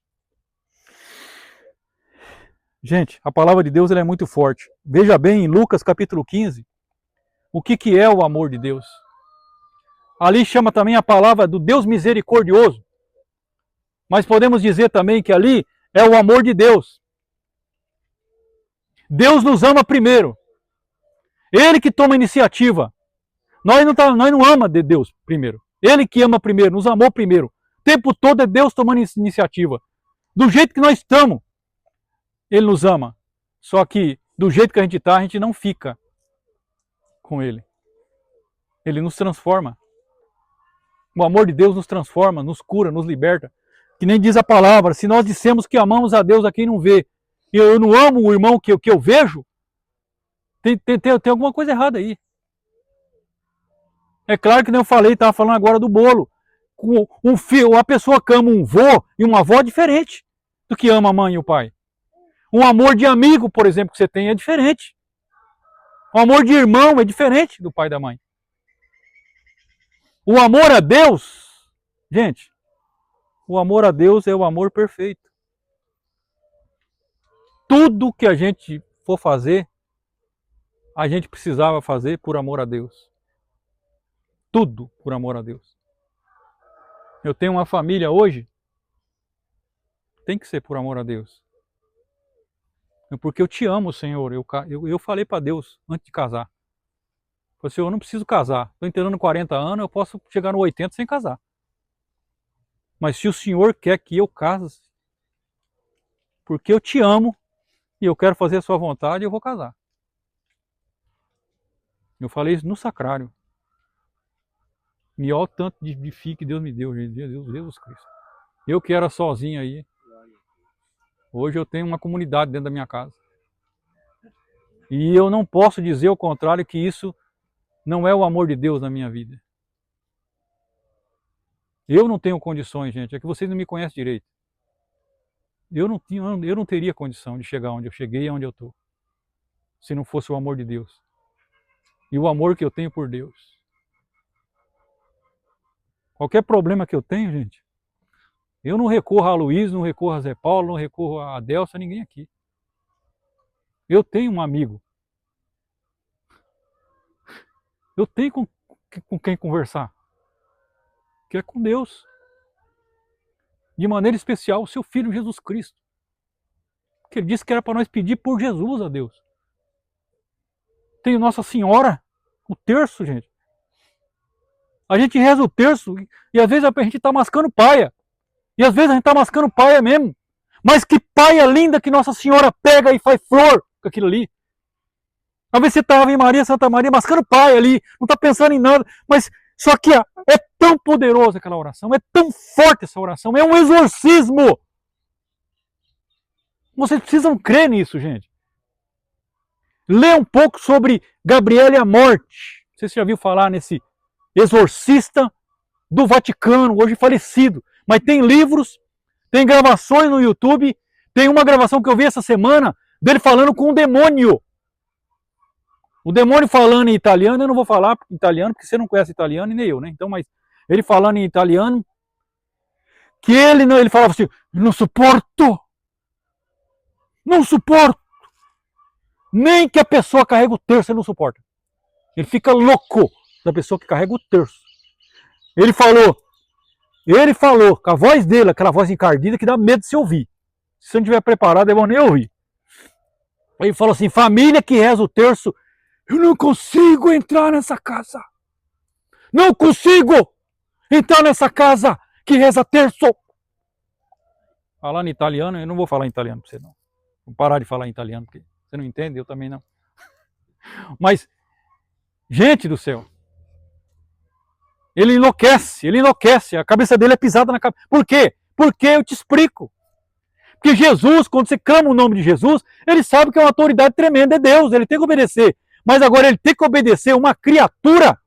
Gente, a palavra de Deus ela é muito forte. Veja bem em Lucas capítulo 15, o que é o amor de Deus. Ali chama também a palavra do Deus misericordioso. Mas podemos dizer também que ali é o amor de Deus. Deus nos ama primeiro. Ele que toma iniciativa. Nós não amamos de Deus primeiro. Ele que ama primeiro, nos amou primeiro. O tempo todo é Deus tomando iniciativa. Do jeito que nós estamos, Ele nos ama. Só que do jeito que a gente está, a gente não fica com Ele. Ele nos transforma. O amor de Deus nos transforma, nos cura, nos liberta. Que nem diz a palavra, se nós dissemos que amamos a Deus a quem não vê, e eu não amo o irmão que eu vejo, tem alguma coisa errada aí. É claro que nem eu falei, estava falando agora do bolo. Um filho, uma pessoa que ama um vô e uma avó é diferente do que ama a mãe e o pai. Um amor de amigo, por exemplo, que você tem é diferente. O amor de irmão é diferente do pai e da mãe. O amor a Deus, gente, o amor a Deus é o amor perfeito. Tudo que a gente for fazer, a gente precisava fazer por amor a Deus. Tudo por amor a Deus. Eu tenho uma família hoje, tem que ser por amor a Deus. Porque eu te amo, Senhor. Eu falei para Deus antes de casar. Falei, Senhor, eu não preciso casar. Estou entrando 40 anos, eu posso chegar no 80 sem casar. Mas se o Senhor quer que eu case, porque eu te amo e eu quero fazer a sua vontade, eu vou casar. Eu falei isso no sacrário. E olha o tanto de filho que Deus me deu, gente. Jesus Cristo. Eu que era sozinho aí. Hoje eu tenho uma comunidade dentro da minha casa. E eu não posso dizer o contrário, que isso não é o amor de Deus na minha vida. Eu não tenho condições, gente. É que vocês não me conhecem direito. Eu não teria condição de chegar onde eu cheguei e onde eu estou, se não fosse o amor de Deus. E o amor que eu tenho por Deus. Qualquer problema que eu tenho, gente, eu não recorro a Luiz, não recorro a Zé Paulo, não recorro a Adelson, a ninguém aqui. Eu tenho um amigo. Eu tenho com quem conversar. Que é com Deus. De maneira especial, o seu Filho Jesus Cristo. Que ele disse que era para nós pedir por Jesus a Deus. Tem Nossa Senhora, o terço, gente. A gente reza o terço e às vezes a gente está mascando paia. E às vezes a gente está mascando paia mesmo. Mas que paia linda que Nossa Senhora pega e faz flor com aquilo ali. Às vezes você está Ave Maria, Santa Maria, mascando paia ali, não está pensando em nada. Mas só que é tão poderosa aquela oração, é tão forte essa oração, é um exorcismo. Vocês precisam crer nisso, gente. Lê um pouco sobre Gabriel e a morte. Não sei se você já viu falar nesse exorcista do Vaticano, hoje falecido. Mas tem livros Tem gravações no YouTube. Tem uma gravação que eu vi essa semana dele falando com um demônio. O demônio falando em italiano, eu não vou falar italiano, porque você não conhece italiano e nem eu, né? Então, mas ele falando em italiano, que ele falava assim, não suporto, nem que a pessoa carregue o terço, ele não suporta. Ele fica louco da pessoa que carrega o terço. Ele falou com a voz dele, aquela voz encardida que dá medo de se ouvir. Se você não estiver preparado, é bom nem ouvir. Ele falou assim, família que reza o terço, eu não consigo entrar nessa casa. Não consigo entrar nessa casa que reza terço. Falando em italiano, eu não vou falar em italiano para você não. Vou parar de falar em italiano, porque você não entende, eu também não. Mas, gente do céu, ele enlouquece, a cabeça dele é pisada na cabeça. Por quê? Porque eu te explico. Porque Jesus, quando você clama o nome de Jesus, ele sabe que é uma autoridade tremenda, é Deus, ele tem que obedecer. Mas agora ele tem que obedecer uma criatura,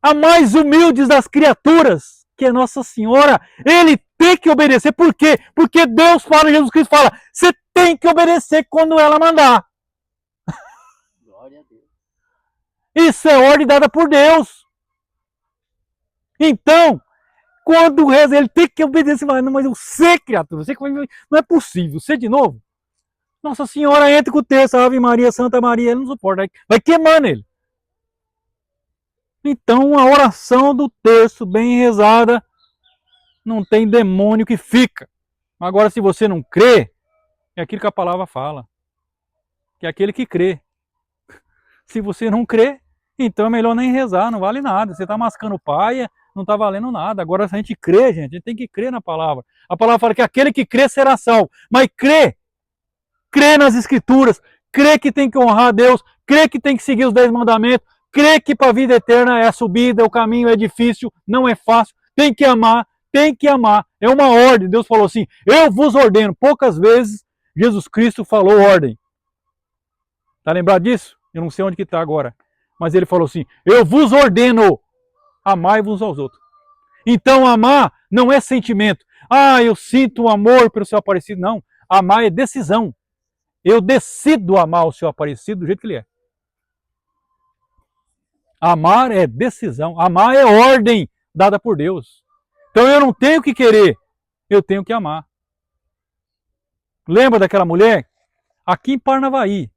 a mais humilde das criaturas, que é Nossa Senhora, ele tem que obedecer. Por quê? Porque Deus fala, Jesus Cristo fala, você tem que obedecer quando ela mandar. Glória a Deus. Isso é ordem dada por Deus. Então, quando reza, ele tem que obedecer. Não, mas eu sei, criatura, você não é possível. Você de novo? Nossa Senhora entra com o texto, Ave Maria, Santa Maria, ele não suporta, vai queimando ele. Então, a oração do terço bem rezada, não tem demônio que fica. Agora, se você não crê, é aquilo que a palavra fala, que é aquele que crê. Se você não crê, então é melhor nem rezar, não vale nada. Você está mascando paia, não está valendo nada. Agora, se a gente crê, gente, a gente tem que crer na palavra. A palavra fala que aquele que crê será salvo. Mas crê nas Escrituras, crê que tem que honrar a Deus, crê que tem que seguir os 10 mandamentos, crê que para a vida eterna é a subida, o caminho é difícil, não é fácil, tem que amar, é uma ordem. Deus falou assim, eu vos ordeno. Poucas vezes Jesus Cristo falou ordem. Está lembrado disso? Eu não sei onde que está agora. Mas ele falou assim, eu vos ordeno, amai-vos aos outros. Então amar não é sentimento. Ah, eu sinto amor pelo seu Aparecido. Não, amar é decisão. Eu decido amar o seu Aparecido do jeito que ele é. Amar é decisão, amar é ordem dada por Deus. Então eu não tenho que querer, eu tenho que amar. Lembra daquela mulher? Aqui em Parnavaí,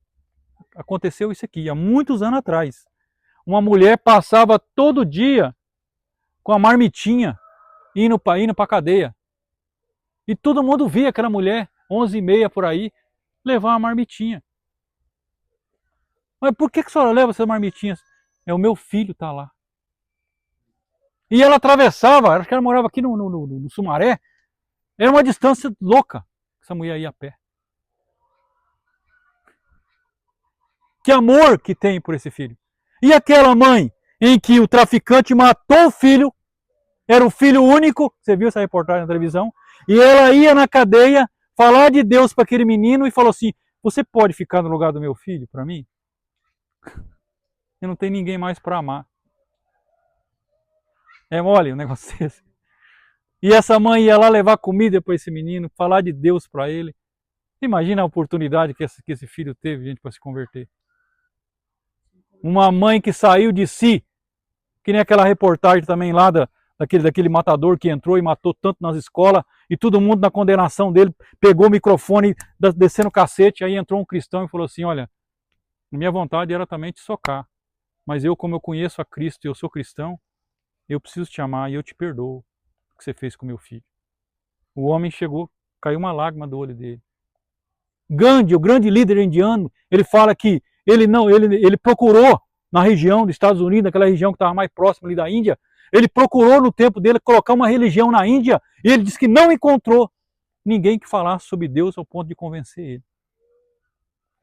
aconteceu isso aqui, há muitos anos atrás. Uma mulher passava todo dia com a marmitinha, indo para a cadeia. E todo mundo via aquela mulher, 11h30 por aí, levar uma marmitinha. Mas por que a senhora leva essas marmitinhas? É o meu filho tá lá. E ela atravessava, acho que ela morava aqui no Sumaré, era uma distância louca, essa mulher ia a pé. Que amor que tem por esse filho. E aquela mãe em que o traficante matou o filho, era o filho único, você viu essa reportagem na televisão, e ela ia na cadeia falar de Deus para aquele menino e falou assim, você pode ficar no lugar do meu filho para mim? Eu não tenho ninguém mais para amar. É mole um negócio desse. E essa mãe ia lá levar comida para esse menino, falar de Deus para ele. Imagina a oportunidade que esse filho teve, gente, para se converter. Uma mãe que saiu de si, que nem aquela reportagem também lá daquele matador que entrou e matou tanto nas escolas, e todo mundo na condenação dele pegou o microfone descendo o cacete, aí entrou um cristão e falou assim, olha, minha vontade era também te socar, mas eu, como eu conheço a Cristo e eu sou cristão, eu preciso te amar e eu te perdoo o que você fez com meu filho. O homem chegou, caiu uma lágrima do olho dele. Gandhi, o grande líder indiano, ele fala que ele procurou na região dos Estados Unidos, naquela região que estava mais próxima ali da Índia, ele procurou no tempo dele colocar uma religião na Índia e ele disse que não encontrou ninguém que falasse sobre Deus ao ponto de convencer ele.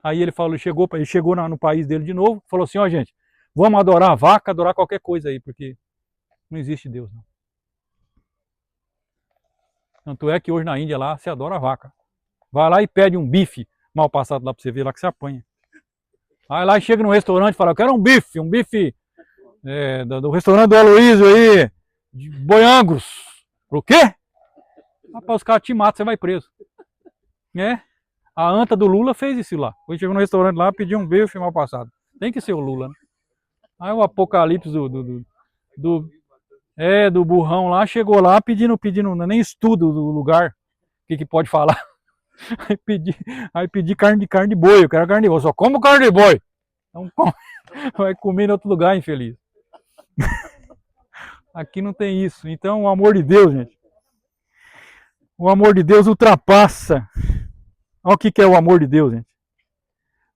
Aí ele falou, ele chegou no país dele de novo, falou assim, ó gente, vamos adorar a vaca, adorar qualquer coisa aí, porque não existe Deus não. Tanto é que hoje na Índia lá se adora a vaca. Vai lá e pede um bife mal passado lá para você ver lá que você apanha. Aí lá chega no restaurante e fala, eu quero um bife do restaurante do Aloysio aí, de Boiangros. Falou, o quê? Rapaz, os caras te matam, você vai preso. É. A anta do Lula fez isso lá. Hoje chegou no restaurante lá, pediu um beijo mal passado. Tem que ser o Lula, né? Aí o apocalipse do burrão lá, chegou lá pedindo, nem estudo do lugar, o que pode falar. Aí pedi carne de boi, eu quero carne de boi, só como carne de boi. Então vai comer em outro lugar, infeliz. Aqui não tem isso. Então, o amor de Deus, gente. O amor de Deus ultrapassa. Olha o que é o amor de Deus, gente.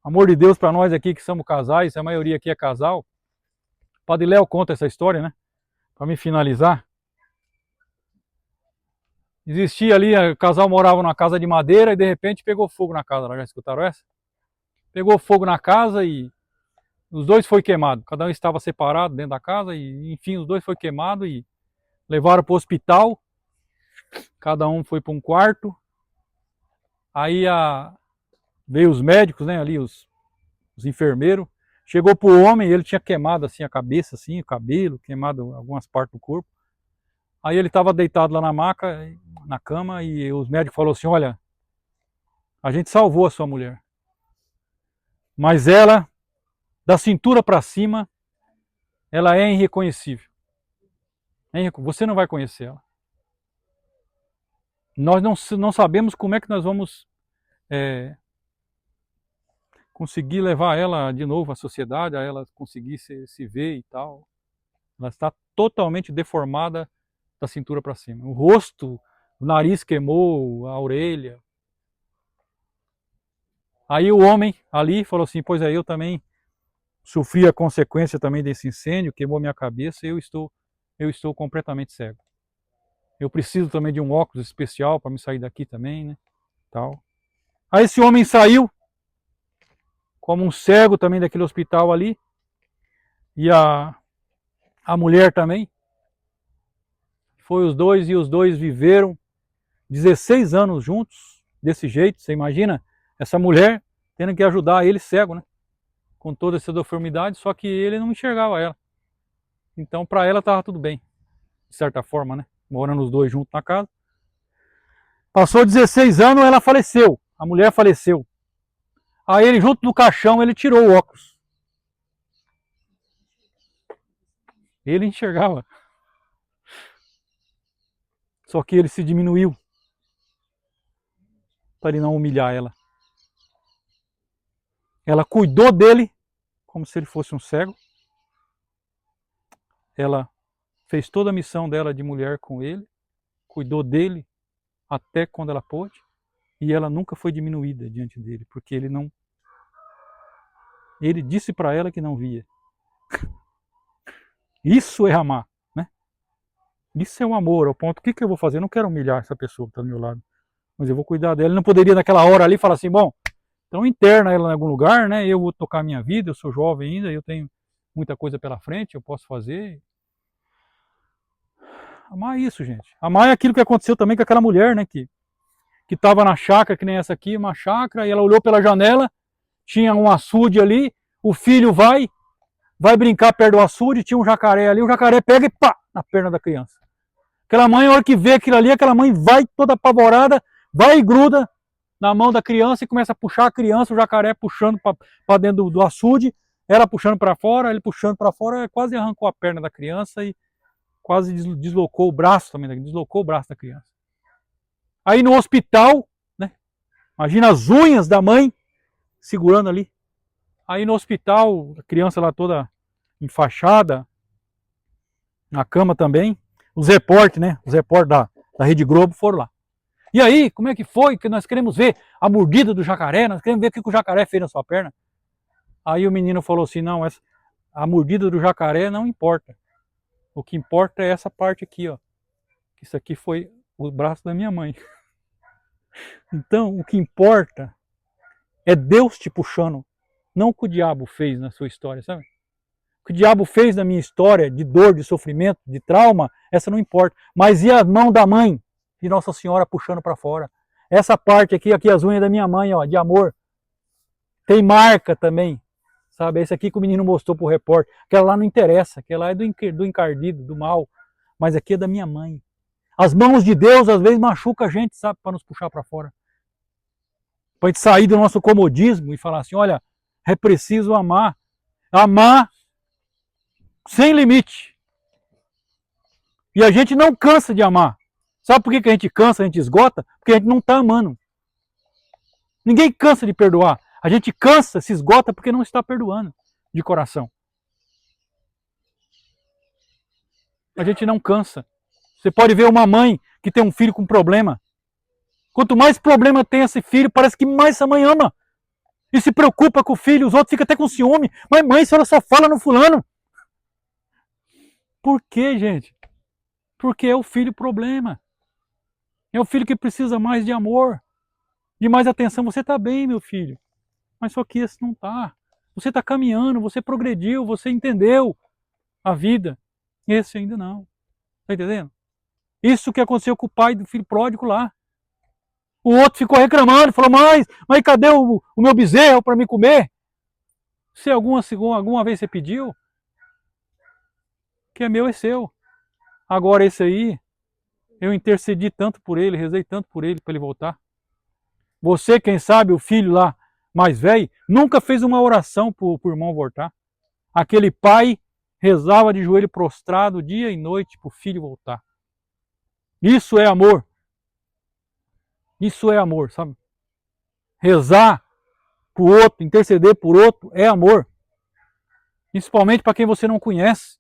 O amor de Deus para nós aqui que somos casais, a maioria aqui é casal. O Padre Léo conta essa história, né? Para me finalizar. Existia ali, o casal morava numa casa de madeira e de repente pegou fogo na casa. Já escutaram essa? Pegou fogo na casa e os dois foi queimado. Cada um estava separado dentro da casa e, enfim, os dois foi queimado e levaram para o hospital. Cada um foi para um quarto. Aí veio os médicos, né, ali os enfermeiros. Chegou pro homem, ele tinha queimado assim a cabeça, assim, o cabelo, queimado algumas partes do corpo. Aí ele estava deitado lá na maca, na cama, e os médicos falaram assim, olha, a gente salvou a sua mulher. Mas ela, da cintura para cima, ela é irreconhecível. Você não vai conhecer ela. Nós não sabemos como é que nós vamos conseguir levar ela de novo à sociedade, a ela conseguir se ver e tal. Ela está totalmente deformada da cintura para cima. O rosto, o nariz queimou, a orelha. Aí o homem ali falou assim, pois é, eu também sofri a consequência também desse incêndio, queimou minha cabeça e eu estou completamente cego. Eu preciso também de um óculos especial para me sair daqui também, né? Tal. Aí esse homem saiu, como um cego também daquele hospital ali, e a mulher também. Foi os dois e os dois viveram 16 anos juntos, desse jeito, você imagina? Essa mulher tendo que ajudar ele cego, né? Com toda essa deformidade, só que ele não enxergava ela. Então para ela estava tudo bem, de certa forma, né? Morando os dois juntos na casa. Passou 16 anos, ela faleceu, a mulher faleceu. Aí ele, junto do caixão, ele tirou o óculos. Ele enxergava. Só que ele se diminuiu para ele não humilhar ela. Ela cuidou dele como se ele fosse um cego. Ela fez toda a missão dela de mulher com ele, cuidou dele até quando ela pôde, e ela nunca foi diminuída diante dele, porque ele disse para ela que não via. Isso é amar, né? Isso é um amor, ao ponto, o que eu vou fazer? Eu não quero humilhar essa pessoa que está do meu lado, mas eu vou cuidar dela. Ele não poderia naquela hora ali falar assim, bom, então interna ela em algum lugar, né? Eu vou tocar a minha vida, eu sou jovem ainda, eu tenho muita coisa pela frente, eu posso fazer. Amar é isso, gente. Amar é aquilo que aconteceu também com aquela mulher, né? Que estava na chácara, que nem essa aqui, uma chácara, e ela olhou pela janela, tinha um açude ali, o filho vai brincar perto do açude, tinha um jacaré ali, o jacaré pega e pá, na perna da criança. Aquela mãe, a hora que vê aquilo ali, aquela mãe vai toda apavorada, vai e gruda na mão da criança e começa a puxar a criança, o jacaré puxando para dentro do açude, ela puxando para fora, ele puxando para fora, quase arrancou a perna da criança e quase deslocou o braço também, deslocou o braço da criança. Aí no hospital, né? Imagina as unhas da mãe segurando ali. Aí no hospital, a criança lá toda enfaixada, na cama também. Os repórteres, né? Os repórteres da Rede Globo foram lá. E aí, como é que foi? Que nós queremos ver a mordida do jacaré, nós queremos ver o que o jacaré fez na sua perna. Aí o menino falou assim, não, a mordida do jacaré não importa. O que importa é essa parte aqui, ó. Isso aqui foi o braço da minha mãe. Então, o que importa é Deus te puxando, não o que o diabo fez na sua história, sabe? O que o diabo fez na minha história, de dor, de sofrimento, de trauma, essa não importa. Mas e a mão da mãe de Nossa Senhora puxando para fora? Essa parte aqui as unhas da minha mãe, ó, de amor. Tem marca também, sabe? Esse aqui que o menino mostrou pro repórter. Aquela lá não interessa, aquela lá é do encardido, do mal. mas aqui é da minha mãe. As mãos de Deus às vezes machucam a gente, sabe, para nos puxar para fora. Para a gente sair do nosso comodismo e falar assim, olha, é preciso amar. Amar sem limite. E a gente não cansa de amar. Sabe por que a gente cansa, a gente esgota? Porque a gente não está amando. Ninguém cansa de perdoar. A gente cansa, se esgota porque não está perdoando de coração. A gente não cansa. Você pode ver uma mãe que tem um filho com problema. Quanto mais problema tem esse filho, parece que mais essa mãe ama. E se preocupa com o filho, os outros ficam até com ciúme. Mas mãe, a senhora só fala no fulano. Por quê, gente? Porque é o filho problema. É o filho que precisa mais de amor, de mais atenção. Você está bem, meu filho. Mas só que esse não está. Você está caminhando, você progrediu, você entendeu a vida. Esse ainda não. Está entendendo? Isso que aconteceu com o pai do filho pródigo lá. O outro ficou reclamando, falou, mas cadê o meu bezerro para me comer? Se alguma vez você pediu, que é meu é seu. Agora esse aí, eu intercedi tanto por ele, rezei tanto por ele para ele voltar. Você, quem sabe, o filho lá mais velho, nunca fez uma oração para o irmão voltar. Aquele pai rezava de joelho prostrado dia e noite para o filho voltar. Isso é amor. Isso é amor, sabe? Rezar por outro, interceder por outro, é amor. Principalmente para quem você não conhece.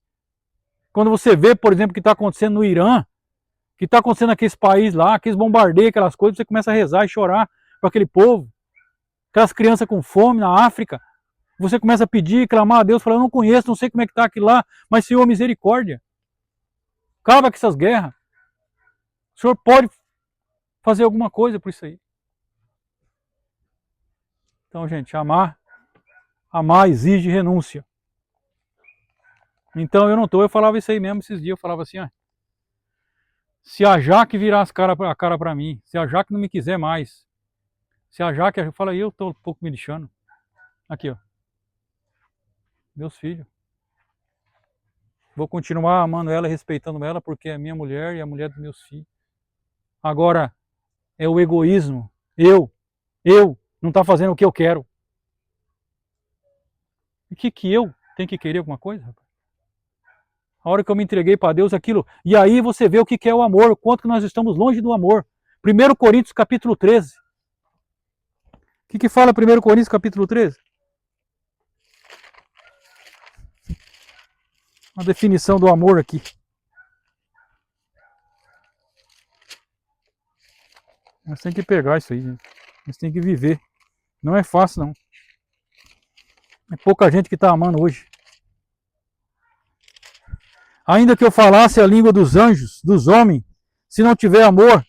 Quando você vê, por exemplo, o que está acontecendo no Irã, o que está acontecendo naqueles países lá, aqueles bombardeios, aquelas coisas, você começa a rezar e chorar para aquele povo. Aquelas crianças com fome na África. Você começa a pedir, clamar a Deus, falar, eu não conheço, não sei como é que está aquilo lá, mas Senhor, misericórdia. Acaba com essas guerras. O Senhor pode fazer alguma coisa por isso aí. Então, gente, amar exige renúncia. Então eu falava isso aí mesmo esses dias, eu falava assim, se a Jaque virar a cara para mim, se a Jaque não me quiser mais, se a Jaque, eu falo aí, eu tô um pouco me lixando. Aqui, ó. Meus filhos. Vou continuar amando ela e respeitando ela porque é minha mulher e a mulher dos meus filhos. Agora, é o egoísmo. Eu não tá fazendo o que eu quero. O que eu tenho que querer alguma coisa, rapaz? A hora que eu me entreguei para Deus, aquilo. E aí você vê o que é o amor, o quanto que nós estamos longe do amor. 1 Coríntios capítulo 13. O que fala 1 Coríntios capítulo 13? Uma definição do amor aqui. Nós temos que pegar isso aí, gente. Nós temos que viver. Não é fácil, não. É pouca gente que está amando hoje. Ainda que eu falasse a língua dos anjos, dos homens, se não tiver amor,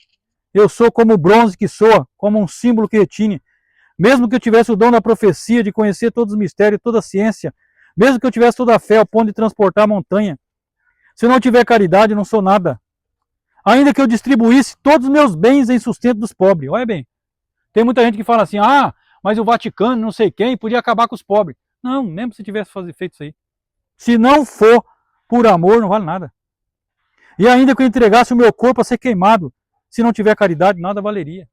eu sou como o bronze que soa, como um símbolo que retine. Mesmo que eu tivesse o dom da profecia, de conhecer todos os mistérios, toda a ciência, mesmo que eu tivesse toda a fé ao ponto de transportar a montanha, se eu não tiver caridade, eu não sou nada. Ainda que eu distribuísse todos os meus bens em sustento dos pobres. Olha bem, tem muita gente que fala assim, mas o Vaticano, não sei quem, podia acabar com os pobres. Não, mesmo se tivesse feito isso aí. Se não for por amor, não vale nada. E ainda que eu entregasse o meu corpo a ser queimado, se não tiver caridade, nada valeria.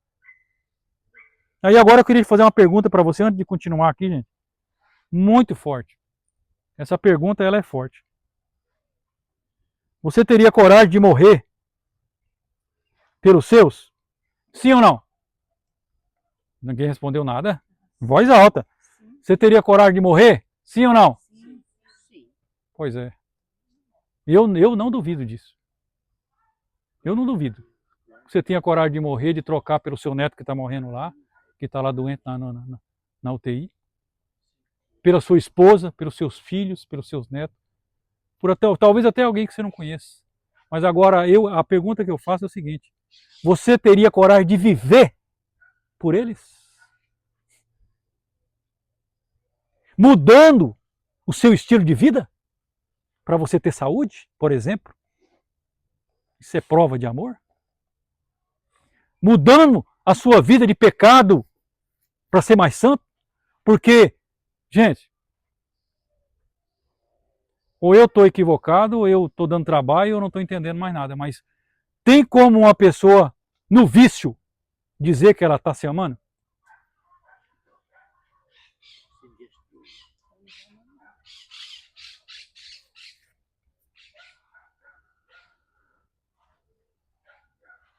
Aí agora eu queria fazer uma pergunta para você, antes de continuar aqui, gente. Muito forte. Essa pergunta, ela é forte. Você teria coragem de morrer pelos seus? Sim ou não? Ninguém respondeu nada. Voz alta. Você teria coragem de morrer? Sim ou não? Sim. Pois é. Eu não duvido disso. Eu não duvido. Você tenha coragem de morrer, de trocar pelo seu neto que está morrendo lá, que está lá doente na UTI, pela sua esposa, pelos seus filhos, pelos seus netos, talvez até alguém que você não conhece. Mas agora a pergunta que eu faço é o seguinte: você teria coragem de viver por eles? Mudando o seu estilo de vida? Para você ter saúde, por exemplo? Isso é prova de amor? Mudando a sua vida de pecado para ser mais santo? Porque, gente, Ou eu estou equivocado, ou eu estou dando trabalho, ou eu não estou entendendo mais nada. Mas tem como uma pessoa, no vício, dizer que ela está se amando?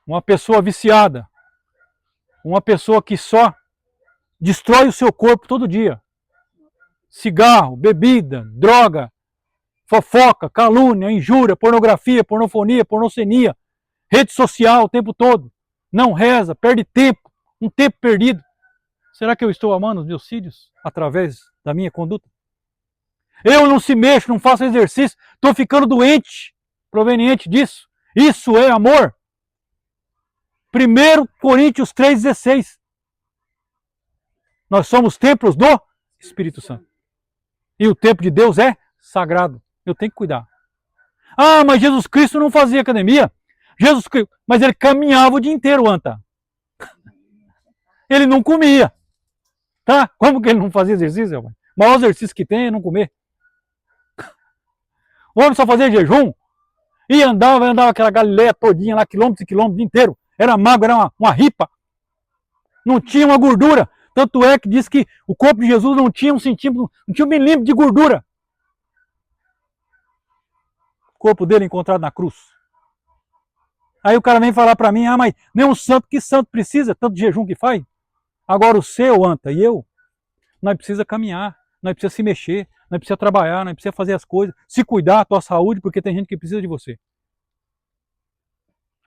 Uma pessoa viciada, uma pessoa que só destrói o seu corpo todo dia. Cigarro, bebida, droga, fofoca, calúnia, injúria, pornografia, pornofonia, pornocenia, rede social o tempo todo. Não reza, perde tempo, um tempo perdido. Será que eu estou amando os meus filhos através da minha conduta? Eu não se mexo, não faço exercício, estou ficando doente proveniente disso. Isso é amor. 1 Coríntios 3,16. Nós somos templos do Espírito Santo. E o templo de Deus é sagrado. Eu tenho que cuidar. Ah, mas Jesus Cristo não fazia academia. Jesus Cristo, mas ele caminhava o dia inteiro, Anta. Ele não comia. Tá? Como que ele não fazia exercício? O maior exercício que tem é não comer. O homem só fazia jejum e andava aquela Galileia todinha lá, quilômetros e quilômetros, o dia inteiro. Era magro, era uma ripa. Não tinha uma gordura. Tanto é que diz que o corpo de Jesus não tinha um centímetro, não tinha um milímetro de gordura. O corpo dele encontrado na cruz. Aí o cara vem falar para mim, ah, mas nem um santo, que santo precisa, tanto de jejum que faz? Agora o seu, Anta, e eu, nós precisamos caminhar, nós precisamos se mexer, nós precisamos trabalhar, nós precisamos fazer as coisas, se cuidar da tua saúde, porque tem gente que precisa de você.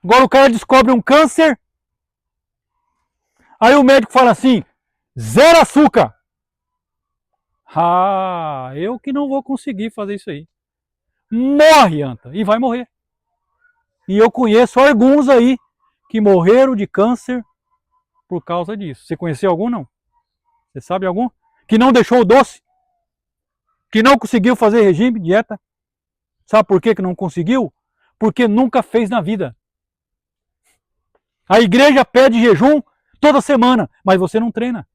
Agora o cara descobre um câncer, aí o médico fala assim, 0 açúcar. Ah, eu que não vou conseguir fazer isso aí. Morre, Anta, e vai morrer. E eu conheço alguns aí que morreram de câncer por causa disso. Você conheceu algum, não? Você sabe algum? Que não deixou o doce? Que não conseguiu fazer regime, dieta? Sabe por que não conseguiu? Porque nunca fez na vida. A igreja pede jejum toda semana, mas você não treina.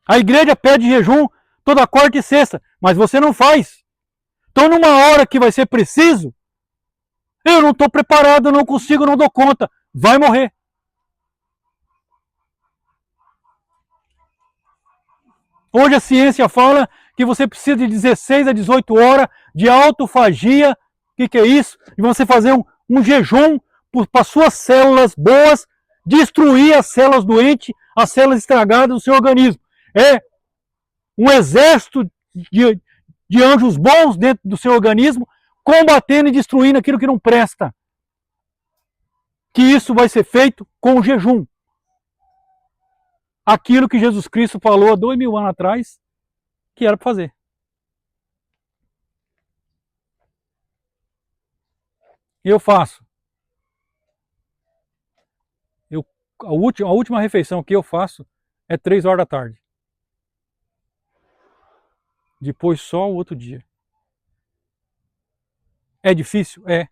A igreja pede jejum toda quarta e sexta, mas você não faz. Então, numa hora que vai ser preciso, eu não estou preparado, eu não consigo, não dou conta. Vai morrer. Hoje a ciência fala que você precisa de 16 a 18 horas de autofagia. O que é isso? De você fazer um jejum para suas células boas destruir as células doentes, as células estragadas do seu organismo. É um exército de anjos bons dentro do seu organismo combatendo e destruindo aquilo que não presta. Que isso vai ser feito com o jejum. Aquilo que Jesus Cristo falou há 2000 anos atrás, que era para fazer. Eu faço. A última refeição que eu faço é 3 horas da tarde. Depois só o outro dia. É difícil? É.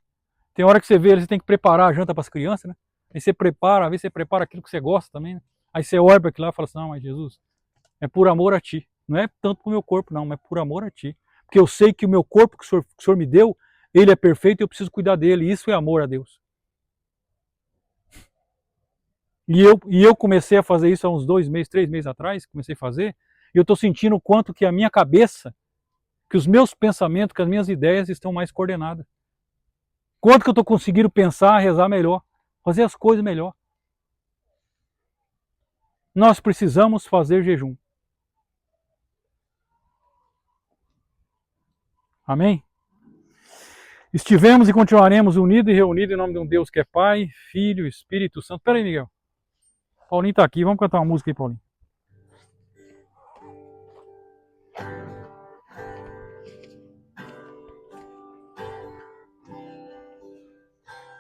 Tem hora que você vê, você tem que preparar a janta para as crianças, né? Aí você prepara, às vezes você prepara aquilo que você gosta também, né? Aí você olha para aquilo lá e fala assim, não, mas Jesus, é por amor a ti. Não é tanto para o meu corpo, não, mas é por amor a ti. Porque eu sei que o meu corpo que o Senhor me deu, ele é perfeito e eu preciso cuidar dele. Isso é amor a Deus. E eu comecei a fazer isso há uns 2 meses, 3 meses atrás, comecei a fazer, e eu estou sentindo o quanto que a minha cabeça, que os meus pensamentos, que as minhas ideias estão mais coordenadas. Quanto que eu estou conseguindo pensar, rezar melhor, fazer as coisas melhor. Nós precisamos fazer jejum. Amém? Estivemos e continuaremos unidos e reunidos em nome de um Deus que é Pai, Filho, Espírito Santo. Espera aí, Miguel. Paulinho está aqui, vamos cantar uma música aí, Paulinho.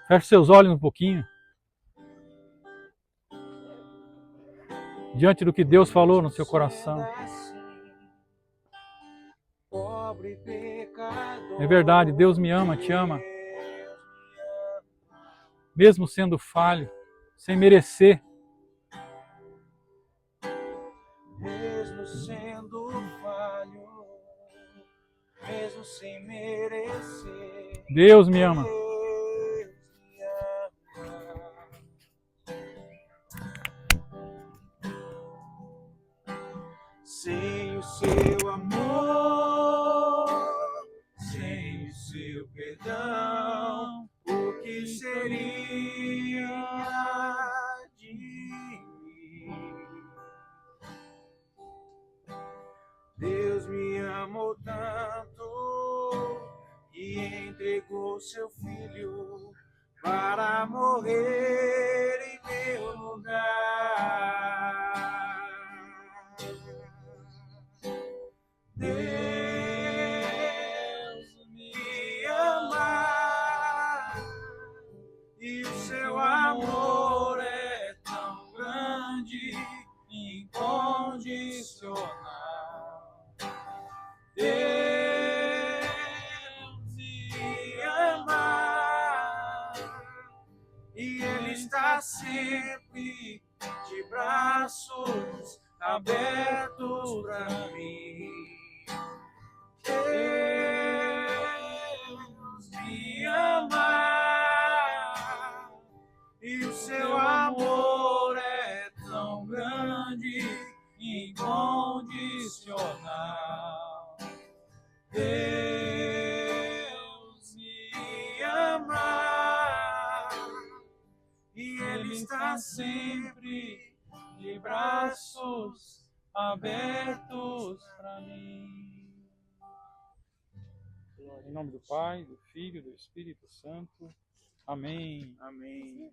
Feche seus olhos um pouquinho. Diante do que Deus falou no seu coração. É verdade, Deus me ama, te ama. Mesmo sendo falho, sem merecer. Mesmo sendo falho, mesmo merecer. Deus me ama. Deus me ama. Sem o seu amor, sem o seu perdão, o que seria de mim? Deus me amou tanto e entregou seu filho para morrer em meu lugar. Deus me ama e o seu amor é tão grande e incondicional. Deus me ama e Ele está sempre de braços abertos para mim. Deus me ama e o seu amor é tão grande e incondicional. Deus me ama e Ele está sempre de braços abertos para mim. Em nome do Pai, do Filho e do Espírito Santo. Amém. Amém.